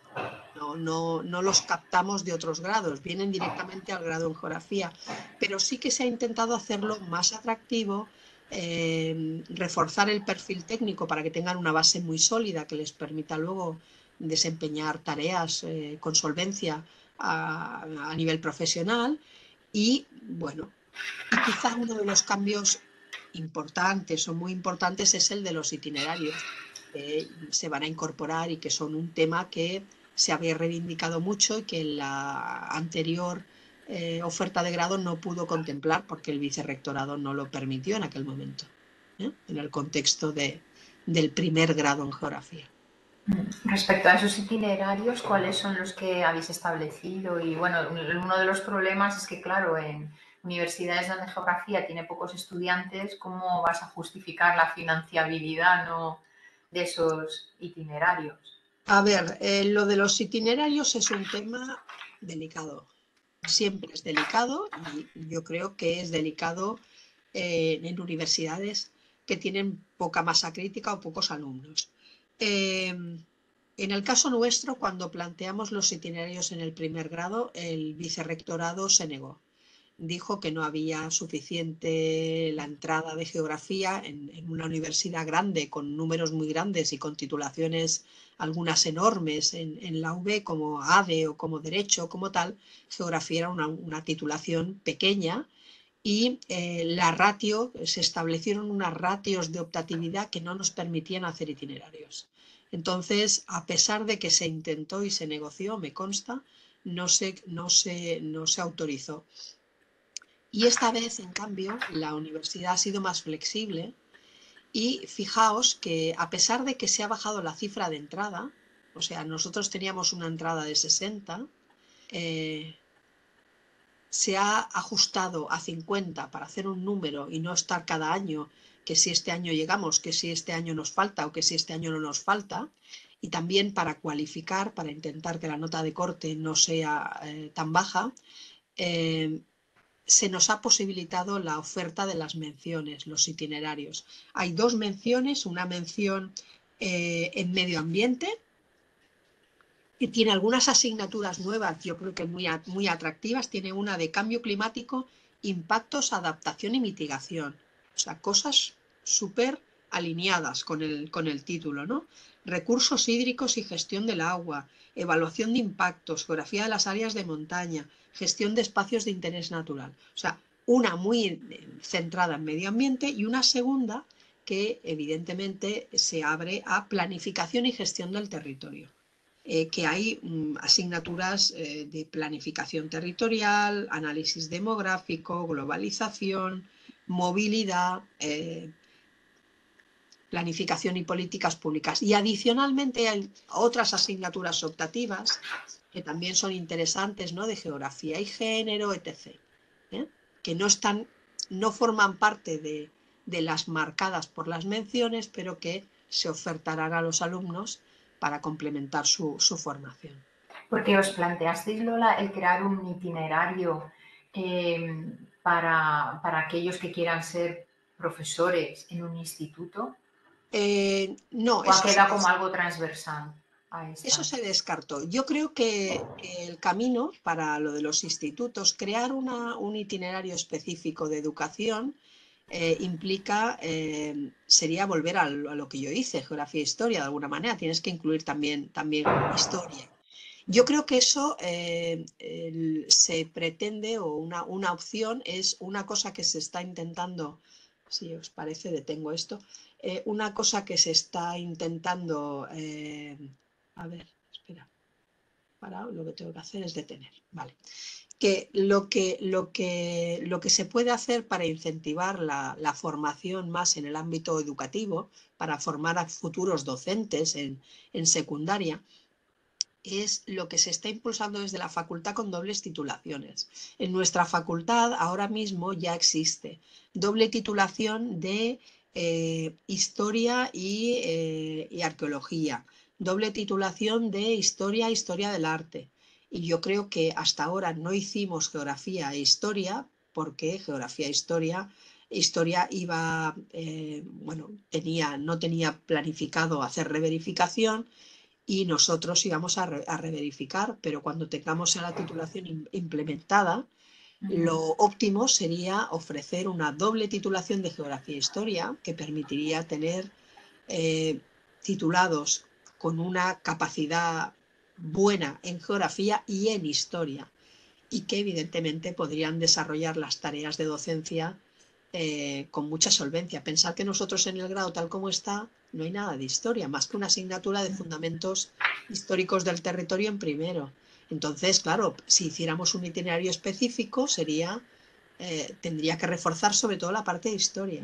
No los captamos de otros grados, vienen directamente al grado en geografía. Pero sí que se ha intentado hacerlo más atractivo, reforzar el perfil técnico para que tengan una base muy sólida que les permita luego desempeñar tareas con solvencia a nivel profesional. Y bueno, y quizá uno de los cambios importantes o muy importantes es el de los itinerarios, que se van a incorporar y que son un tema que se había reivindicado mucho y que la anterior oferta de grado no pudo contemplar porque el vicerrectorado no lo permitió en aquel momento, en el contexto del primer grado en geografía. Respecto a esos itinerarios, ¿cuáles son los que habéis establecido? Y bueno, uno de los problemas es que, claro, en universidades donde geografía tiene pocos estudiantes, ¿cómo vas a justificar la financiabilidad, ¿no?, de esos itinerarios? A ver, lo de los itinerarios es un tema delicado. Siempre es delicado, y yo creo que es delicado en universidades que tienen poca masa crítica o pocos alumnos. En el caso nuestro, cuando planteamos los itinerarios en el primer grado, el vicerrectorado se negó. Dijo que no había suficiente la entrada de geografía en una universidad grande, con números muy grandes y con titulaciones algunas enormes en la UB, como ADE o como Derecho, como tal. Geografía era una titulación pequeña, y se establecieron unas ratios de optatividad que no nos permitían hacer itinerarios. Entonces, a pesar de que se intentó y se negoció, me consta, no se autorizó. Y esta vez, en cambio, la universidad ha sido más flexible y fijaos que a pesar de que se ha bajado la cifra de entrada, o sea, nosotros teníamos una entrada de 60, se ha ajustado a 50 para hacer un número y no estar cada año que si este año llegamos, que si este año nos falta o que si este año no nos falta, y también para cualificar, para intentar que la nota de corte no sea tan baja, se nos ha posibilitado la oferta de las menciones, los itinerarios. Hay 2 menciones, una mención en medio ambiente, que tiene algunas asignaturas nuevas, yo creo que muy atractivas. Tiene una de cambio climático, impactos, adaptación y mitigación. O sea, cosas súper alineadas con el título, ¿no? Recursos hídricos y gestión del agua, evaluación de impactos, geografía de las áreas de montaña, gestión de espacios de interés natural. O sea, una muy centrada en medio ambiente y una segunda que evidentemente se abre a planificación y gestión del territorio. Que hay asignaturas de planificación territorial, análisis demográfico, globalización, movilidad, planificación y políticas públicas. Y adicionalmente hay otras asignaturas optativas que también son interesantes, ¿no? De geografía y género, etc. Que no forman parte de las marcadas por las menciones, pero que se ofertarán a los alumnos para complementar su formación. Porque os planteasteis, Lola, el crear un itinerario para aquellos que quieran ser profesores en un instituto. No, ¿O ha quedado como algo transversal a esta? Eso se descartó. Yo creo que el camino para lo de los institutos, crear un itinerario específico de educación, implica, sería volver a lo que yo hice, geografía e historia, de alguna manera. Tienes que incluir también historia. Yo creo que eso se pretende, o una opción, es una cosa que se está intentando, si os parece, detengo esto, una cosa que se está intentando, a ver, espera, para lo que tengo que hacer es detener, vale. Que lo que se puede hacer para incentivar la formación más en el ámbito educativo, para formar a futuros docentes en secundaria, es lo que se está impulsando desde la facultad con dobles titulaciones. En nuestra facultad ahora mismo ya existe doble titulación de historia y arqueología, doble titulación de historia del arte. Y yo creo que hasta ahora no hicimos geografía e historia, porque geografía e historia iba, no tenía planificado hacer reverificación, y nosotros íbamos a reverificar, pero cuando tengamos la titulación implementada, lo óptimo sería ofrecer una doble titulación de geografía e historia, que permitiría tener titulados con una capacidad buena en geografía y en historia, y que evidentemente podrían desarrollar las tareas de docencia con mucha solvencia. Pensar que nosotros en el grado tal como está no hay nada de historia, más que una asignatura de fundamentos históricos del territorio en primero. Entonces, claro, si hiciéramos un itinerario específico tendría que reforzar sobre todo la parte de historia.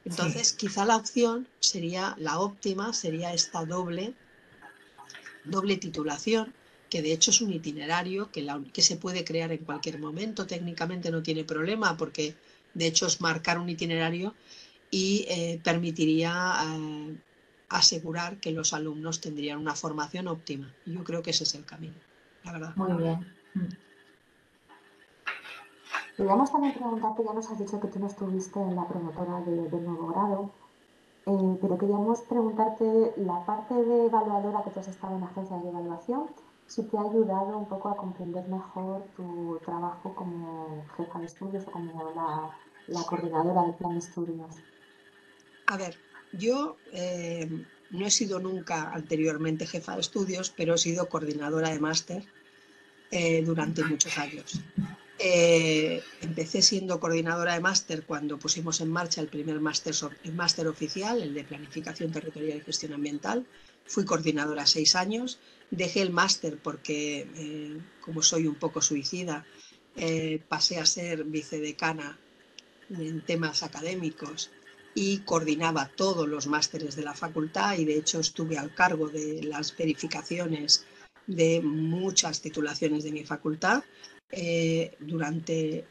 Entonces, sí, quizá la opción sería, la óptima sería esta doble titulación, que de hecho es un itinerario que se puede crear en cualquier momento. Técnicamente no tiene problema, porque de hecho es marcar un itinerario y permitiría asegurar que los alumnos tendrían una formación óptima. Yo creo que ese es el camino, la verdad. Muy bien. Queríamos también preguntarte, ya nos has dicho que tú no estuviste en la promotora del nuevo grado, pero queríamos preguntarte la parte de evaluadora que tú has estado en agencias de evaluación, si te ha ayudado un poco a comprender mejor tu trabajo como jefa de estudios o como la coordinadora del plan de estudios. A ver, yo no he sido nunca anteriormente jefa de estudios, pero he sido coordinadora de máster durante muchos años. Empecé siendo coordinadora de máster cuando pusimos en marcha el primer máster oficial, el de planificación territorial y gestión ambiental, Fui coordinadora 6 años, dejé el máster porque, como soy un poco suicida, pasé a ser vicedecana en temas académicos y coordinaba todos los másteres de la facultad y de hecho estuve al cargo de las verificaciones de muchas titulaciones de mi facultad durante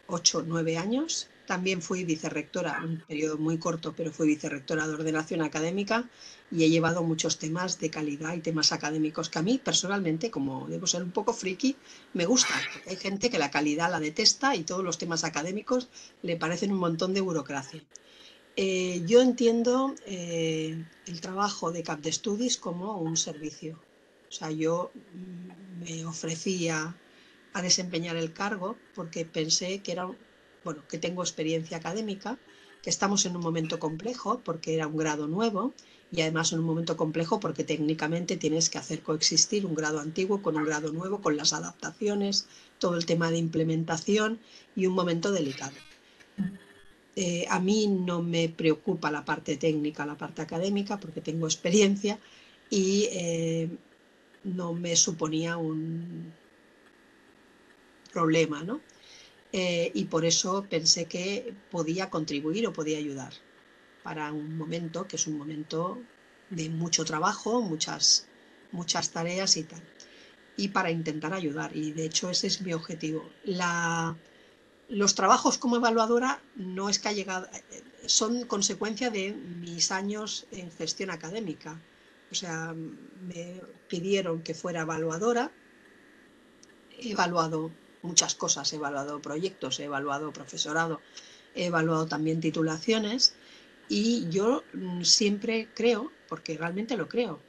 8 o 9 años. También fui vicerrectora, un periodo muy corto, pero fui vicerrectora de ordenación académica y he llevado muchos temas de calidad y temas académicos que a mí personalmente, como debo ser un poco friki, me gustan. Hay gente que la calidad la detesta y todos los temas académicos le parecen un montón de burocracia. Yo entiendo el trabajo de Cap de Studis como un servicio. O sea, yo me ofrecía a desempeñar el cargo porque pensé que era, bueno, que tengo experiencia académica, que estamos en un momento complejo porque era un grado nuevo y además en un momento complejo porque técnicamente tienes que hacer coexistir un grado antiguo con un grado nuevo, con las adaptaciones, todo el tema de implementación y un momento delicado. A mí no me preocupa la parte técnica, la parte académica, porque tengo experiencia y no me suponía un problema, ¿no? Y por eso pensé que podía contribuir o podía ayudar para un momento que es un momento de mucho trabajo, muchas tareas y tal, y para intentar ayudar. Y de hecho ese es mi objetivo. Los trabajos como evaluadora no es que haya llegado, son consecuencia de mis años en gestión académica. O sea, me pidieron que fuera evaluadora, he evaluado muchas cosas, he evaluado proyectos, he evaluado profesorado, he evaluado también titulaciones y yo siempre creo, porque realmente lo creo,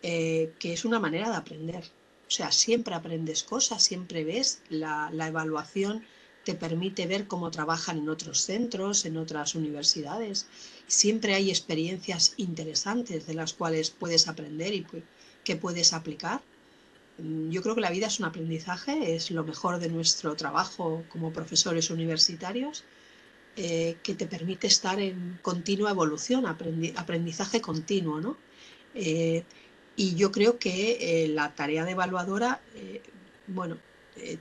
que es una manera de aprender. O sea, siempre aprendes cosas, siempre ves la evaluación te permite ver cómo trabajan en otros centros, en otras universidades. Siempre hay experiencias interesantes de las cuales puedes aprender y que puedes aplicar. Yo creo que la vida es un aprendizaje, es lo mejor de nuestro trabajo como profesores universitarios, que te permite estar en continua evolución, aprendizaje continuo, ¿no? Eh, y yo creo que la tarea de evaluadora, bueno,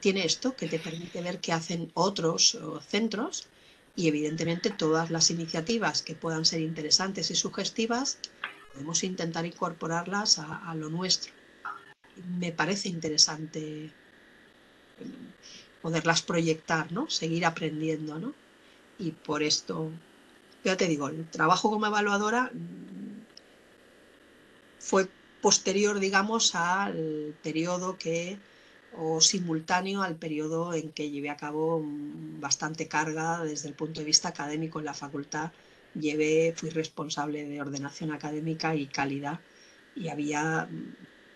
tiene esto, que te permite ver qué hacen otros centros y evidentemente todas las iniciativas que puedan ser interesantes y sugestivas, podemos intentar incorporarlas a lo nuestro. Me parece interesante poderlas proyectar, ¿no? Seguir aprendiendo, ¿no? Y por esto, ya te digo, el trabajo como evaluadora fue posterior, digamos, al periodo o simultáneo al periodo en que llevé a cabo bastante carga desde el punto de vista académico en la facultad. Fui responsable de ordenación académica y calidad y había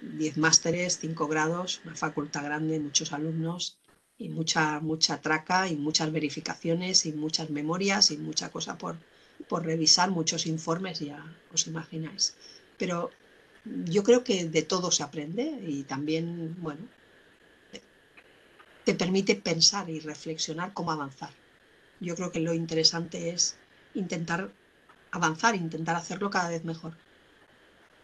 10 másteres, 5 grados, una facultad grande, muchos alumnos y mucha traca y muchas verificaciones y muchas memorias y mucha cosa por revisar, muchos informes, ya os imagináis. Pero yo creo que de todo se aprende y también, bueno, te permite pensar y reflexionar cómo avanzar. Yo creo que lo interesante es intentar avanzar, intentar hacerlo cada vez mejor.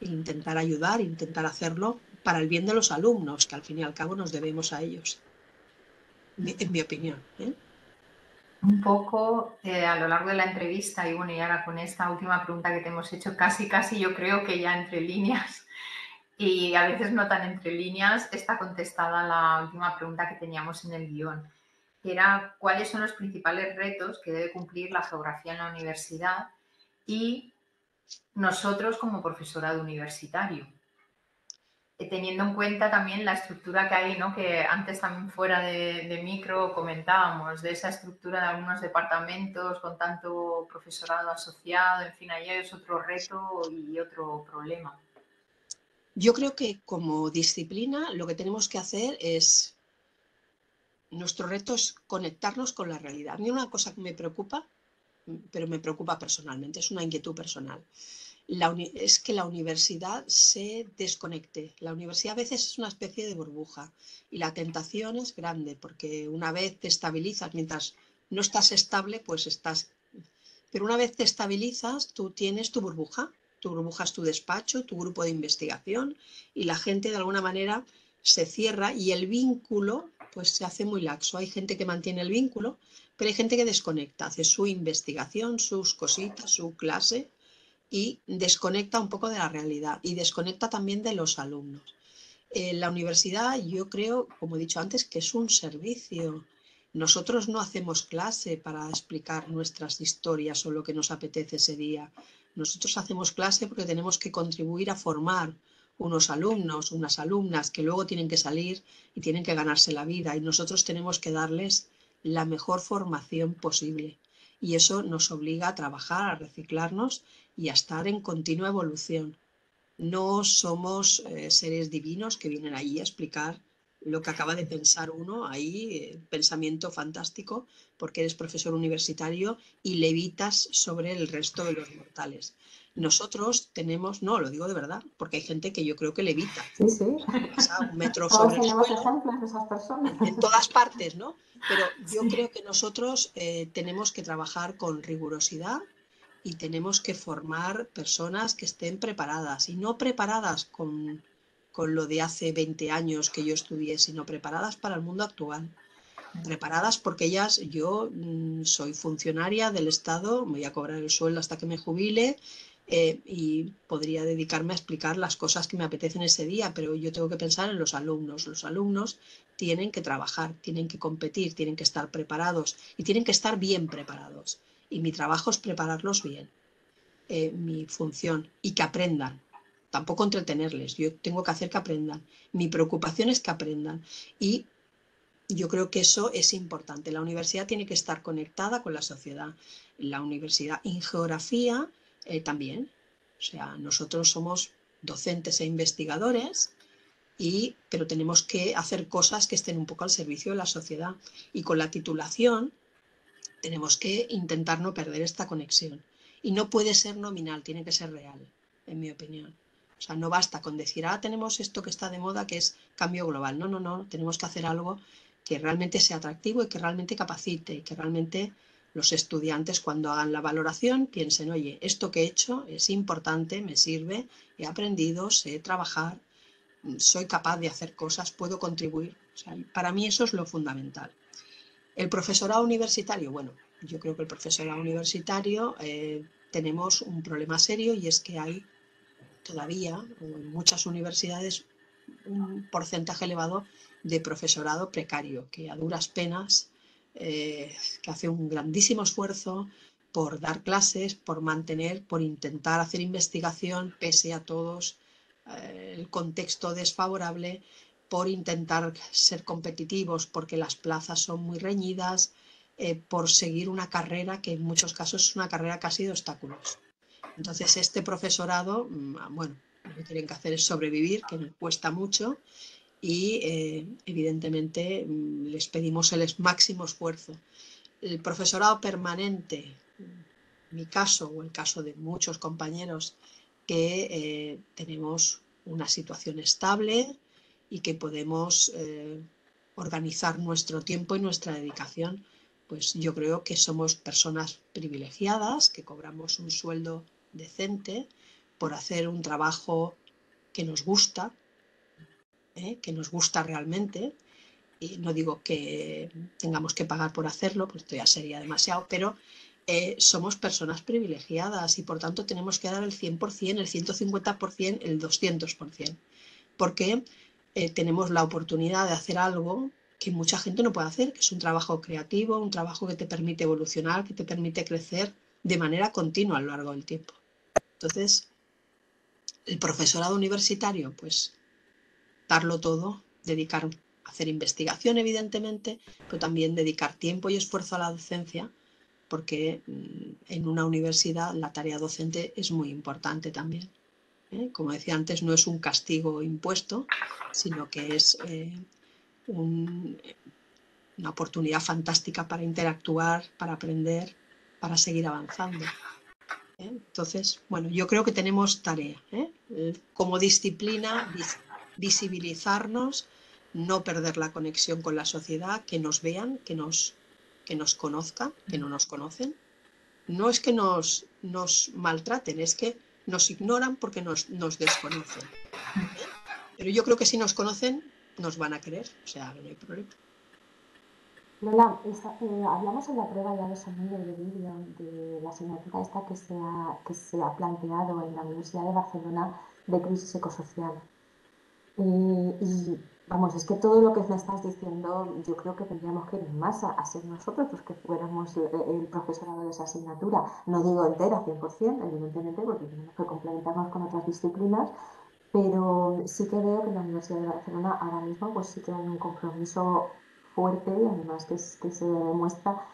Intentar ayudar, intentar hacerlo para el bien de los alumnos, que al fin y al cabo nos debemos a ellos, en mi opinión. Un poco a lo largo de la entrevista y bueno, y ahora con esta última pregunta que te hemos hecho, casi yo creo que ya entre líneas y a veces no tan entre líneas, está contestada la última pregunta que teníamos en el guión, que era cuáles son los principales retos que debe cumplir la geografía en la universidad y nosotros como profesorado universitario. Teniendo en cuenta también la estructura que hay, ¿no? Que antes también fuera de micro comentábamos, de esa estructura de algunos departamentos con tanto profesorado asociado, en fin, ahí es otro reto y otro problema. Yo creo que como disciplina lo que tenemos que hacer es, nuestro reto es conectarnos con la realidad. A mí una cosa que me preocupa, pero me preocupa personalmente, es una inquietud personal. Es que la universidad se desconecte. La universidad a veces es una especie de burbuja y la tentación es grande porque una vez te estabilizas, mientras no estás estable, pues estás... Pero una vez te estabilizas, tú tienes tu burbuja tú burbujas tu despacho, tu grupo de investigación y la gente de alguna manera se cierra y el vínculo pues se hace muy laxo. Hay gente que mantiene el vínculo, pero hay gente que desconecta, hace su investigación, sus cositas, su clase y desconecta un poco de la realidad y desconecta también de los alumnos. La universidad, yo creo, como he dicho antes, que es un servicio. Nosotros no hacemos clase para explicar nuestras historias o lo que nos apetece ese día. Nosotros hacemos clase porque tenemos que contribuir a formar unos alumnos, unas alumnas que luego tienen que salir y tienen que ganarse la vida y nosotros tenemos que darles la mejor formación posible. Y eso nos obliga a trabajar, a reciclarnos y a estar en continua evolución. No somos seres divinos que vienen ahí a explicar lo que acaba de pensar uno, ahí, pensamiento fantástico, porque eres profesor universitario y levitas sobre el resto de los mortales. Nosotros tenemos, no, lo digo de verdad, porque hay gente que yo creo que levita, Sí, sí. pasa 1 metro Todos sobre el tenemos suelo, ejemplos de esas personas. en todas partes, ¿no? Pero yo Sí. creo que nosotros tenemos que trabajar con rigurosidad y tenemos que formar personas que estén preparadas y no preparadas con lo de hace 20 años que yo estudié, sino preparadas para el mundo actual. Preparadas porque yo soy funcionaria del Estado, me voy a cobrar el sueldo hasta que me jubile y podría dedicarme a explicar las cosas que me apetecen ese día, pero yo tengo que pensar en los alumnos. Los alumnos tienen que trabajar, tienen que competir, tienen que estar preparados y tienen que estar bien preparados. Y mi trabajo es prepararlos bien, mi función, y que aprendan. Tampoco entretenerles, yo tengo que hacer que aprendan. Mi preocupación es que aprendan. Y yo creo que eso es importante. La universidad tiene que estar conectada con la sociedad. La universidad en geografía también. O sea, nosotros somos docentes e investigadores, pero tenemos que hacer cosas que estén un poco al servicio de la sociedad. Y con la titulación tenemos que intentar no perder esta conexión. Y no puede ser nominal, tiene que ser real, en mi opinión. O sea, no basta con decir, tenemos esto que está de moda, que es cambio global. No, no, no, tenemos que hacer algo que realmente sea atractivo y que realmente capacite y que realmente los estudiantes cuando hagan la valoración piensen, oye, esto que he hecho es importante, me sirve, he aprendido, sé trabajar, soy capaz de hacer cosas, puedo contribuir. O sea, para mí eso es lo fundamental. El profesorado universitario, bueno, yo creo que el profesorado universitario tenemos un problema serio y es que hay todavía en muchas universidades un porcentaje elevado de profesorado precario que a duras penas, que hace un grandísimo esfuerzo por dar clases, por mantener, por intentar hacer investigación pese a todos el contexto desfavorable, por intentar ser competitivos porque las plazas son muy reñidas, por seguir una carrera que en muchos casos es una carrera casi de obstáculos. Entonces este profesorado, bueno, lo que tienen que hacer es sobrevivir, que cuesta mucho, y evidentemente les pedimos el máximo esfuerzo. El profesorado permanente, mi caso o el caso de muchos compañeros que tenemos una situación estable y que podemos organizar nuestro tiempo y nuestra dedicación, pues yo creo que somos personas privilegiadas, que cobramos un sueldo decente por hacer un trabajo que nos gusta realmente. Y no digo que tengamos que pagar por hacerlo, pues esto ya sería demasiado, pero somos personas privilegiadas y por tanto tenemos que dar el 100%, el 150%, el 200%, porque tenemos la oportunidad de hacer algo que mucha gente no puede hacer, que es un trabajo creativo, un trabajo que te permite evolucionar, que te permite crecer de manera continua a lo largo del tiempo. Entonces, el profesorado universitario, pues darlo todo, dedicar a hacer investigación, evidentemente, pero también dedicar tiempo y esfuerzo a la docencia, porque en una universidad la tarea docente es muy importante también. Como decía antes, no es un castigo impuesto, sino que es una oportunidad fantástica para interactuar, para aprender, para seguir avanzando. Entonces, bueno, yo creo que tenemos tarea, como disciplina, visibilizarnos, no perder la conexión con la sociedad, que nos vean, que nos conozcan, que no nos conocen. No es que nos maltraten, es que nos ignoran porque nos desconocen. Pero yo creo que si nos conocen, nos van a querer, o sea, no hay problema. Lola, hablamos en la prueba ya de sonido y de vídeo de la asignatura esta que se ha planteado en la Universidad de Barcelona de crisis ecosocial. Y vamos, es que todo lo que me estás diciendo, yo creo que tendríamos que ir más a ser nosotros los que fuéramos el profesorado de esa asignatura. No digo entera, 100%, evidentemente, porque tenemos que complementarnos con otras disciplinas, pero sí que veo que en la Universidad de Barcelona ahora mismo pues sí que hay un compromiso fuerte y además que se demuestra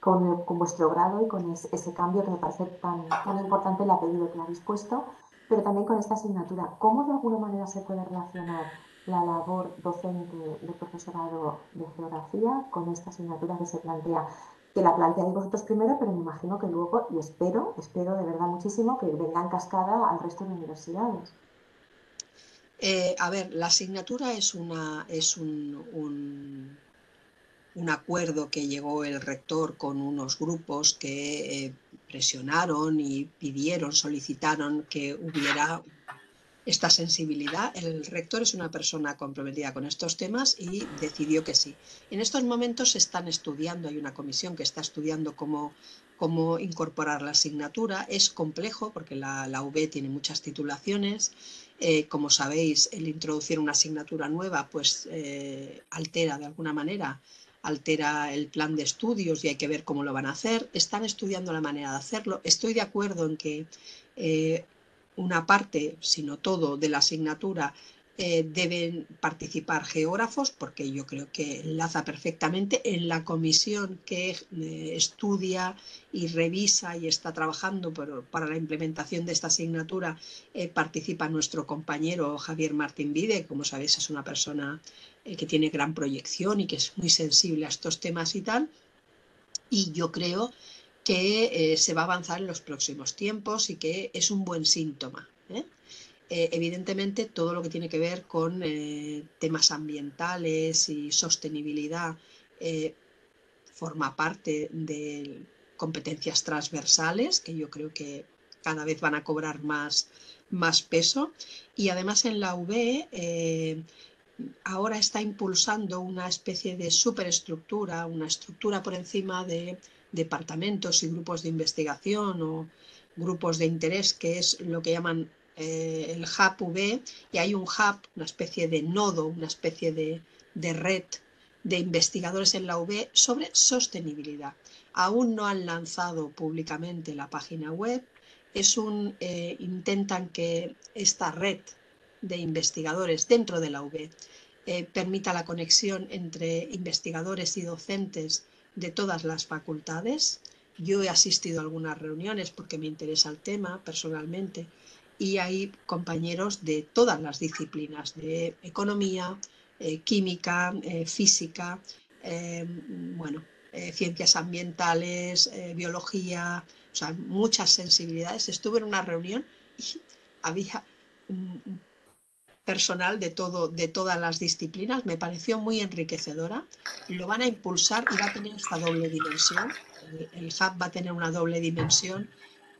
con vuestro grado y con ese cambio que me parece tan importante el apellido que le habéis puesto, pero también con esta asignatura. ¿Cómo de alguna manera se puede relacionar la labor docente del profesorado de geografía con esta asignatura que se plantea? Que la planteáis vosotros primero, pero me imagino que luego, y espero de verdad muchísimo, que venga en cascada al resto de universidades. A ver, la asignatura es un acuerdo que llegó el rector con unos grupos que presionaron y pidieron, solicitaron que hubiera esta sensibilidad. El rector es una persona comprometida con estos temas y decidió que sí. En estos momentos se están estudiando, hay una comisión que está estudiando cómo incorporar la asignatura. Es complejo porque la UB tiene muchas titulaciones. Como sabéis, el introducir una asignatura nueva pues altera de alguna manera, altera el plan de estudios y hay que ver cómo lo van a hacer. Están estudiando la manera de hacerlo. Estoy de acuerdo en que una parte, si no todo, de la asignatura deben participar geógrafos, porque yo creo que enlaza perfectamente. En la comisión que estudia y revisa y está trabajando para la implementación de esta asignatura participa nuestro compañero Javier Martín Vide. Como sabéis, es una persona que tiene gran proyección y que es muy sensible a estos temas y tal. Y yo creo que se va a avanzar en los próximos tiempos y que es un buen síntoma. Evidentemente, todo lo que tiene que ver con temas ambientales y sostenibilidad forma parte de competencias transversales, que yo creo que cada vez van a cobrar más peso. Y además en la UB ahora está impulsando una especie de superestructura, una estructura por encima de departamentos y grupos de investigación o grupos de interés, que es lo que llaman el Hub UB, y hay un hub, una especie de nodo, una especie de red de investigadores en la UB sobre sostenibilidad. Aún no han lanzado públicamente la página web. Intentan que esta red de investigadores dentro de la UB permita la conexión entre investigadores y docentes de todas las facultades. Yo he asistido a algunas reuniones porque me interesa el tema personalmente y hay compañeros de todas las disciplinas, de economía, química, física, ciencias ambientales, biología, o sea, muchas sensibilidades. Estuve en una reunión y había personal de todas las disciplinas. Me pareció muy enriquecedora. Lo van a impulsar y va a tener esta doble dimensión. El hub va a tener una doble dimensión.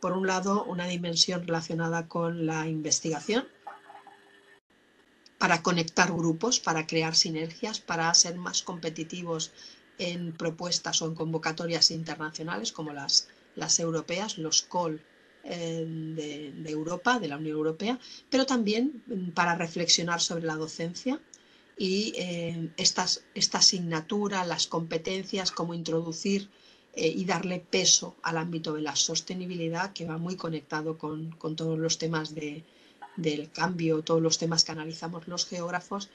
Por un lado, una dimensión relacionada con la investigación, para conectar grupos, para crear sinergias, para ser más competitivos en propuestas o en convocatorias internacionales como las europeas, los call de Europa, de la Unión Europea, pero también para reflexionar sobre la docencia y esta asignatura, las competencias, cómo introducir y darle peso al ámbito de la sostenibilidad, que va muy conectado con todos los temas del cambio, todos los temas que analizamos los geógrafos,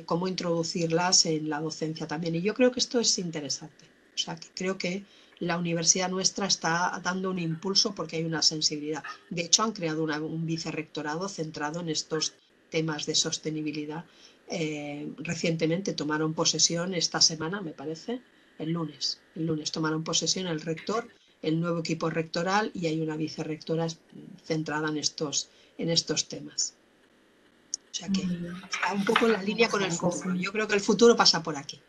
cómo introducirlas en la docencia también. Y yo creo que esto es interesante. O sea, que creo que la universidad nuestra está dando un impulso porque hay una sensibilidad. De hecho, han creado un vicerrectorado centrado en estos temas de sostenibilidad. Recientemente tomaron posesión, esta semana, me parece, el lunes tomaron posesión el rector, el nuevo equipo rectoral, y hay una vicerrectora centrada en estos temas. O sea que está un poco en la línea con el futuro. Yo creo que el futuro pasa por aquí.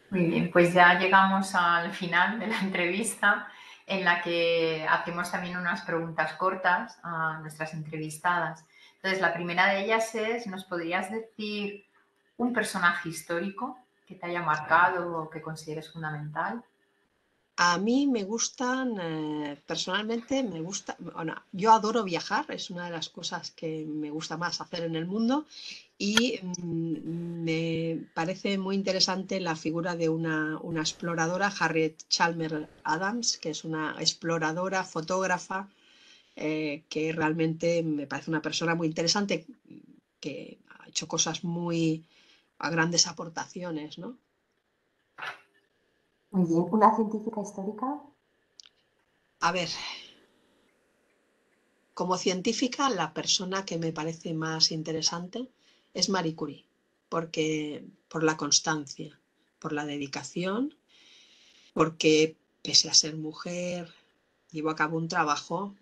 Muy bien, pues ya llegamos al final de la entrevista. en la que hacemos también unas preguntas cortas a nuestras entrevistadas. Entonces, la primera de ellas es, ¿nos podrías decir un personaje histórico que te haya marcado o que consideres fundamental? A mí me gustan, personalmente me gusta, bueno, yo adoro viajar, es una de las cosas que me gusta más hacer en el mundo y me parece muy interesante la figura de una exploradora, Harriet Chalmers Adams, que es una exploradora, fotógrafa, que realmente me parece una persona muy interesante, que ha hecho cosas muy, a grandes aportaciones, ¿no? Muy bien. ¿Una científica histórica? A ver, como científica, la persona que me parece más interesante es Marie Curie, porque por la constancia, por la dedicación, porque pese a ser mujer, llevó a cabo un trabajo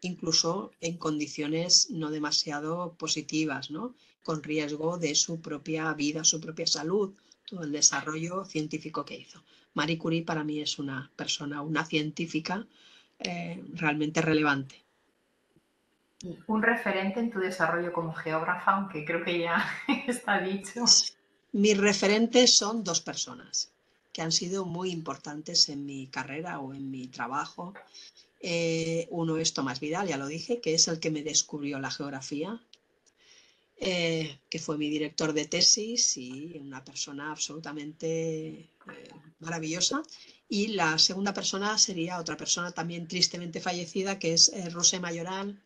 incluso en condiciones no demasiado positivas, ¿no? Con riesgo de su propia vida, su propia salud, todo el desarrollo científico que hizo. Marie Curie para mí es una persona, una científica realmente relevante. Un referente en tu desarrollo como geógrafa, aunque creo que ya está dicho. Mis referentes son dos personas que han sido muy importantes en mi carrera o en mi trabajo. Uno es Tomás Vidal, ya lo dije, que es el que me descubrió la geografía, que fue mi director de tesis y una persona absolutamente maravillosa. Y la segunda persona sería otra persona también tristemente fallecida, que es Rosé Mayoral,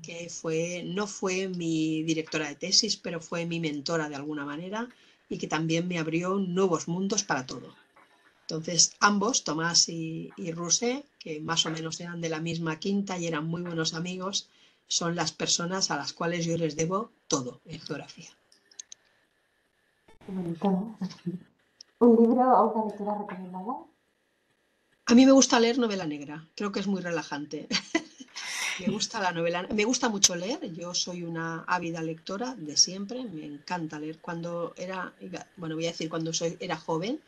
que no fue mi directora de tesis, pero fue mi mentora de alguna manera y que también me abrió nuevos mundos para todo. Entonces, ambos, Tomás y Rousset, que más o menos eran de la misma quinta y eran muy buenos amigos, son las personas a las cuales yo les debo todo en geografía. Qué bonito, ¿no? ¿Un libro o una lectura recomendada? A mí me gusta leer novela negra, creo que es muy relajante. Me gusta la novela, me gusta mucho leer, yo soy una ávida lectora de siempre, me encanta leer. Cuando era, bueno, voy a decir era joven,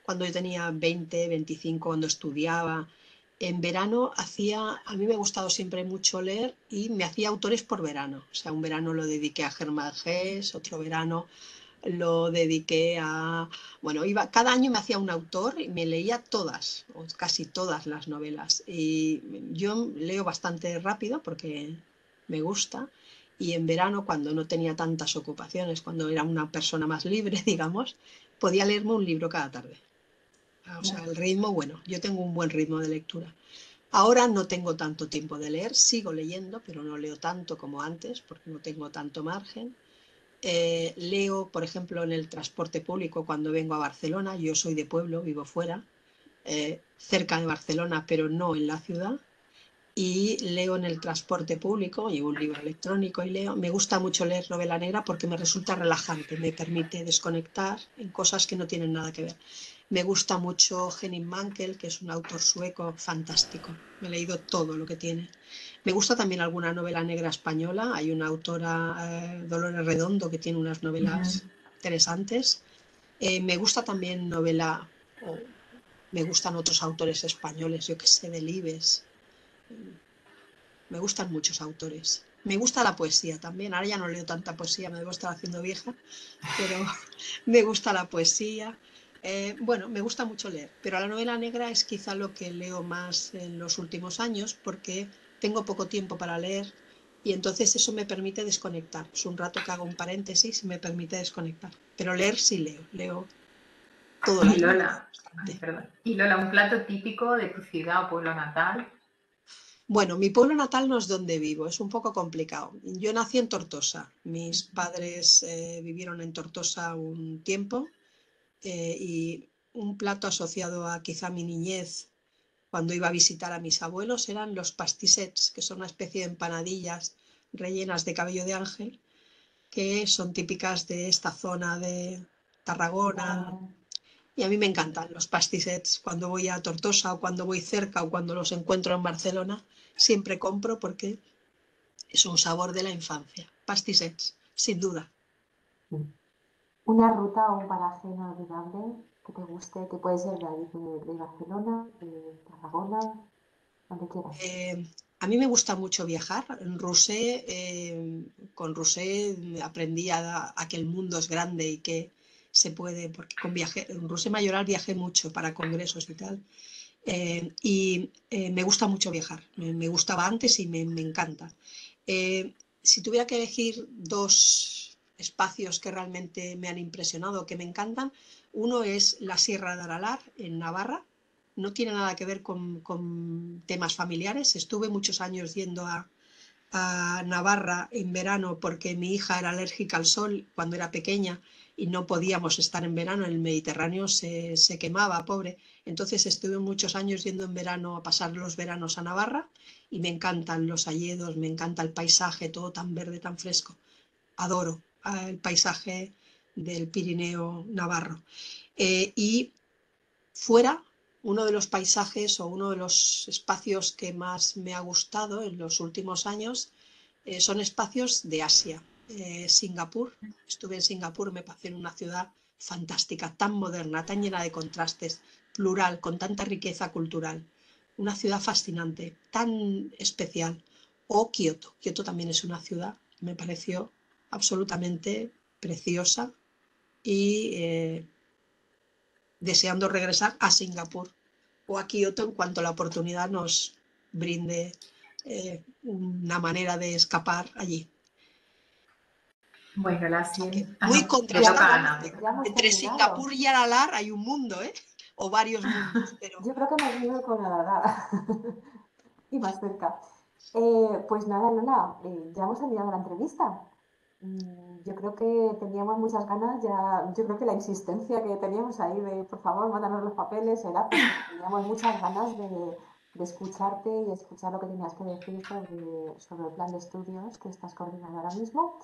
cuando yo tenía 20, 25, cuando estudiaba, en verano a mí me ha gustado siempre mucho leer y me hacía autores por verano. O sea, un verano lo dediqué a Germán Gess, otro verano lo dediqué bueno, cada año me hacía un autor y me leía todas, o casi todas las novelas. Y yo leo bastante rápido porque me gusta. Y en verano, cuando no tenía tantas ocupaciones, cuando era una persona más libre, digamos, podía leerme un libro cada tarde. O sea, el ritmo, bueno, yo tengo un buen ritmo de lectura. Ahora no tengo tanto tiempo de leer, sigo leyendo, pero no leo tanto como antes porque no tengo tanto margen. Leo, por ejemplo, en el transporte público cuando vengo a Barcelona. Yo soy de pueblo, vivo fuera, cerca de Barcelona, pero no en la ciudad. Y leo en el transporte público, llevo un libro electrónico y leo. Me gusta mucho leer novela negra porque me resulta relajante, me permite desconectar en cosas que no tienen nada que ver. Me gusta mucho Henning Mankell, que es un autor sueco fantástico. Me he leído todo lo que tiene. Me gusta también alguna novela negra española. Hay una autora, Dolores Redondo, que tiene unas novelas interesantes. Me gusta también me gustan otros autores españoles, yo que sé, Delibes. Me gustan muchos autores. Me gusta la poesía también. Ahora ya no leo tanta poesía, me debo estar haciendo vieja, pero me gusta la poesía. Bueno, me gusta mucho leer, pero la novela negra es quizá lo que leo más en los últimos años porque tengo poco tiempo para leer y entonces eso me permite desconectar. Es un rato que hago un paréntesis y me permite desconectar. Pero leer sí leo todo el Y año. Lola, ay, perdón. Y Lola, un plato típico de tu ciudad o pueblo natal. Bueno, mi pueblo natal no es donde vivo, es un poco complicado. Yo nací en Tortosa, mis padres vivieron en Tortosa un tiempo y un plato asociado a quizá mi niñez cuando iba a visitar a mis abuelos eran los pastisets, que son una especie de empanadillas rellenas de cabello de ángel, que son típicas de esta zona de Tarragona. Y a mí me encantan los pastisets. Cuando voy a Tortosa o cuando voy cerca o cuando los encuentro en Barcelona, siempre compro porque es un sabor de la infancia. Pastisets, sin duda. ¿Una ruta o un paraje inolvidable que te guste, que puede ser de ahí, de Barcelona, de Tarragona? Cuando quieras. A mí me gusta mucho viajar. En Rousset, con Rousset aprendí a que el mundo es grande y que se puede, porque en Rousset Mayoral viajé mucho para congresos y tal. Me gusta mucho viajar. Me gustaba antes y me encanta. Si tuviera que elegir dos espacios que realmente me han impresionado, que me encantan, uno es la Sierra de Aralar, en Navarra. No tiene nada que ver con temas familiares. Estuve muchos años yendo a Navarra en verano porque mi hija era alérgica al sol cuando era pequeña y no podíamos estar en verano, el Mediterráneo se quemaba, pobre. Entonces estuve muchos años yendo en verano a pasar los veranos a Navarra y me encantan los hayedos, me encanta el paisaje, todo tan verde, tan fresco. Adoro el paisaje del Pirineo navarro. Y fuera, uno de los paisajes o uno de los espacios que más me ha gustado en los últimos años son espacios de Asia. Singapur, estuve en Singapur, me pareció una ciudad fantástica, tan moderna, tan llena de contrastes, plural, con tanta riqueza cultural. Una ciudad fascinante, tan especial. O Kioto. Kioto también es una ciudad que me pareció absolutamente preciosa y deseando regresar a Singapur o a Kioto en cuanto la oportunidad nos brinde una manera de escapar allí. Bueno, la O sea que siguiente. muy No, le toca a contrastado. Ana. Ya hemos Entre terminado. Singapur y Aralar hay un mundo, ¿eh? O varios mundos, pero Yo creo que me quedo con nada y más cerca. Pues nada, Lola, ya hemos terminado la entrevista. Yo creo que teníamos muchas ganas, ya, yo creo que la insistencia que teníamos ahí de, por favor, mándanos los papeles, era porque teníamos muchas ganas de escucharte y escuchar lo que tenías que decir sobre el plan de estudios que estás coordinando ahora mismo.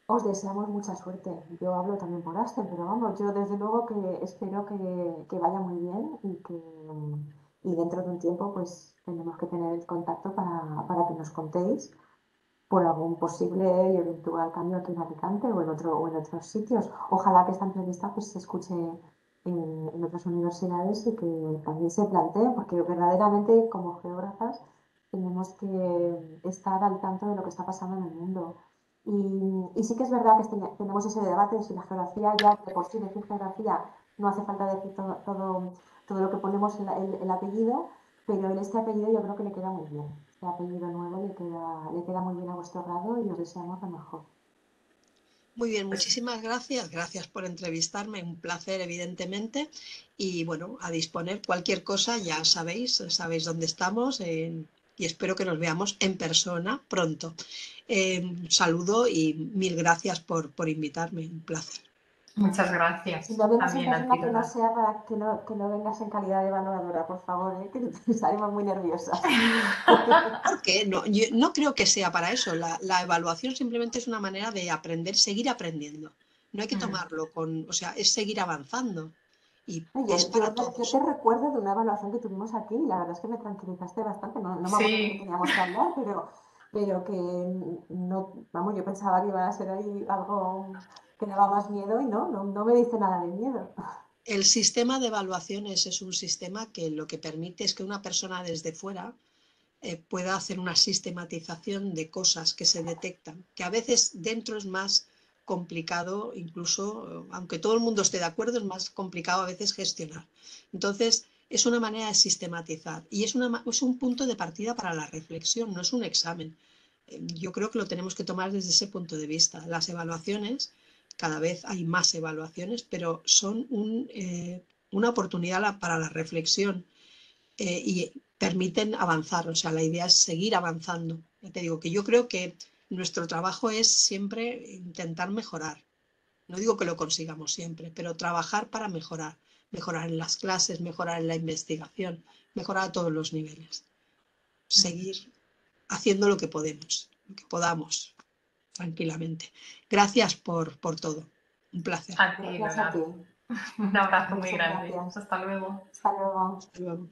Os deseamos mucha suerte. Yo hablo también por Aster, pero vamos, yo desde luego que espero que vaya muy bien y dentro de un tiempo pues tenemos que tener el contacto para que nos contéis por algún posible y eventual cambio aquí en Alicante o en otros sitios. Ojalá que esta entrevista pues, se escuche en otras universidades y que también se plantee, porque verdaderamente como geógrafas tenemos que estar al tanto de lo que está pasando en el mundo. Y sí que es verdad que tenemos ese debate de si la geografía, ya de por sí decir geografía, no hace falta decir todo lo que ponemos en el apellido, pero en este apellido yo creo que le queda muy bien. Este apellido nuevo le queda muy bien a vuestro grado y os deseamos lo mejor. muy bien, muchísimas gracias. Gracias por entrevistarme, un placer evidentemente. Y bueno, a disponer cualquier cosa, ya sabéis dónde estamos y espero que nos veamos en persona pronto. Un saludo y mil gracias por invitarme, un placer. Muchas Si gracias lo vemos en también a persona, ti, que no Lola. sea para que no vengas en calidad de evaluadora, por favor, que estaremos muy nerviosas. Porque no, yo no creo que sea para eso. La evaluación simplemente es una manera de aprender, seguir aprendiendo. No hay que tomarlo o sea, es seguir avanzando. Y es Oye, para yo te todos. recuerdo de una evaluación que tuvimos aquí y la verdad es que me tranquilizaste bastante. No, no me acuerdo de qué Sí, teníamos que hablar, pero que no, vamos, yo pensaba que iba a ser ahí algo que daba más miedo y no me dice nada de miedo. El sistema de evaluaciones es un sistema que lo que permite es que una persona desde fuera pueda hacer una sistematización de cosas que se detectan, que a veces dentro es más complicado, incluso, aunque todo el mundo esté de acuerdo, es más complicado a veces gestionar. Entonces, es una manera de sistematizar y es un punto de partida para la reflexión, no es un examen. Yo creo que lo tenemos que tomar desde ese punto de vista. Las evaluaciones, cada vez hay más evaluaciones, pero son una oportunidad para la reflexión y permiten avanzar. O sea, la idea es seguir avanzando. Ya te digo que yo creo que nuestro trabajo es siempre intentar mejorar. No digo que lo consigamos siempre, pero trabajar para mejorar. Mejorar en las clases, mejorar en la investigación, mejorar a todos los niveles. Seguir haciendo lo que podamos, tranquilamente. Gracias por todo. Un placer. a ti, Gracias a ti. Lola. Un abrazo muy Muchas grande. gracias. Hasta luego. Hasta luego. Hasta luego.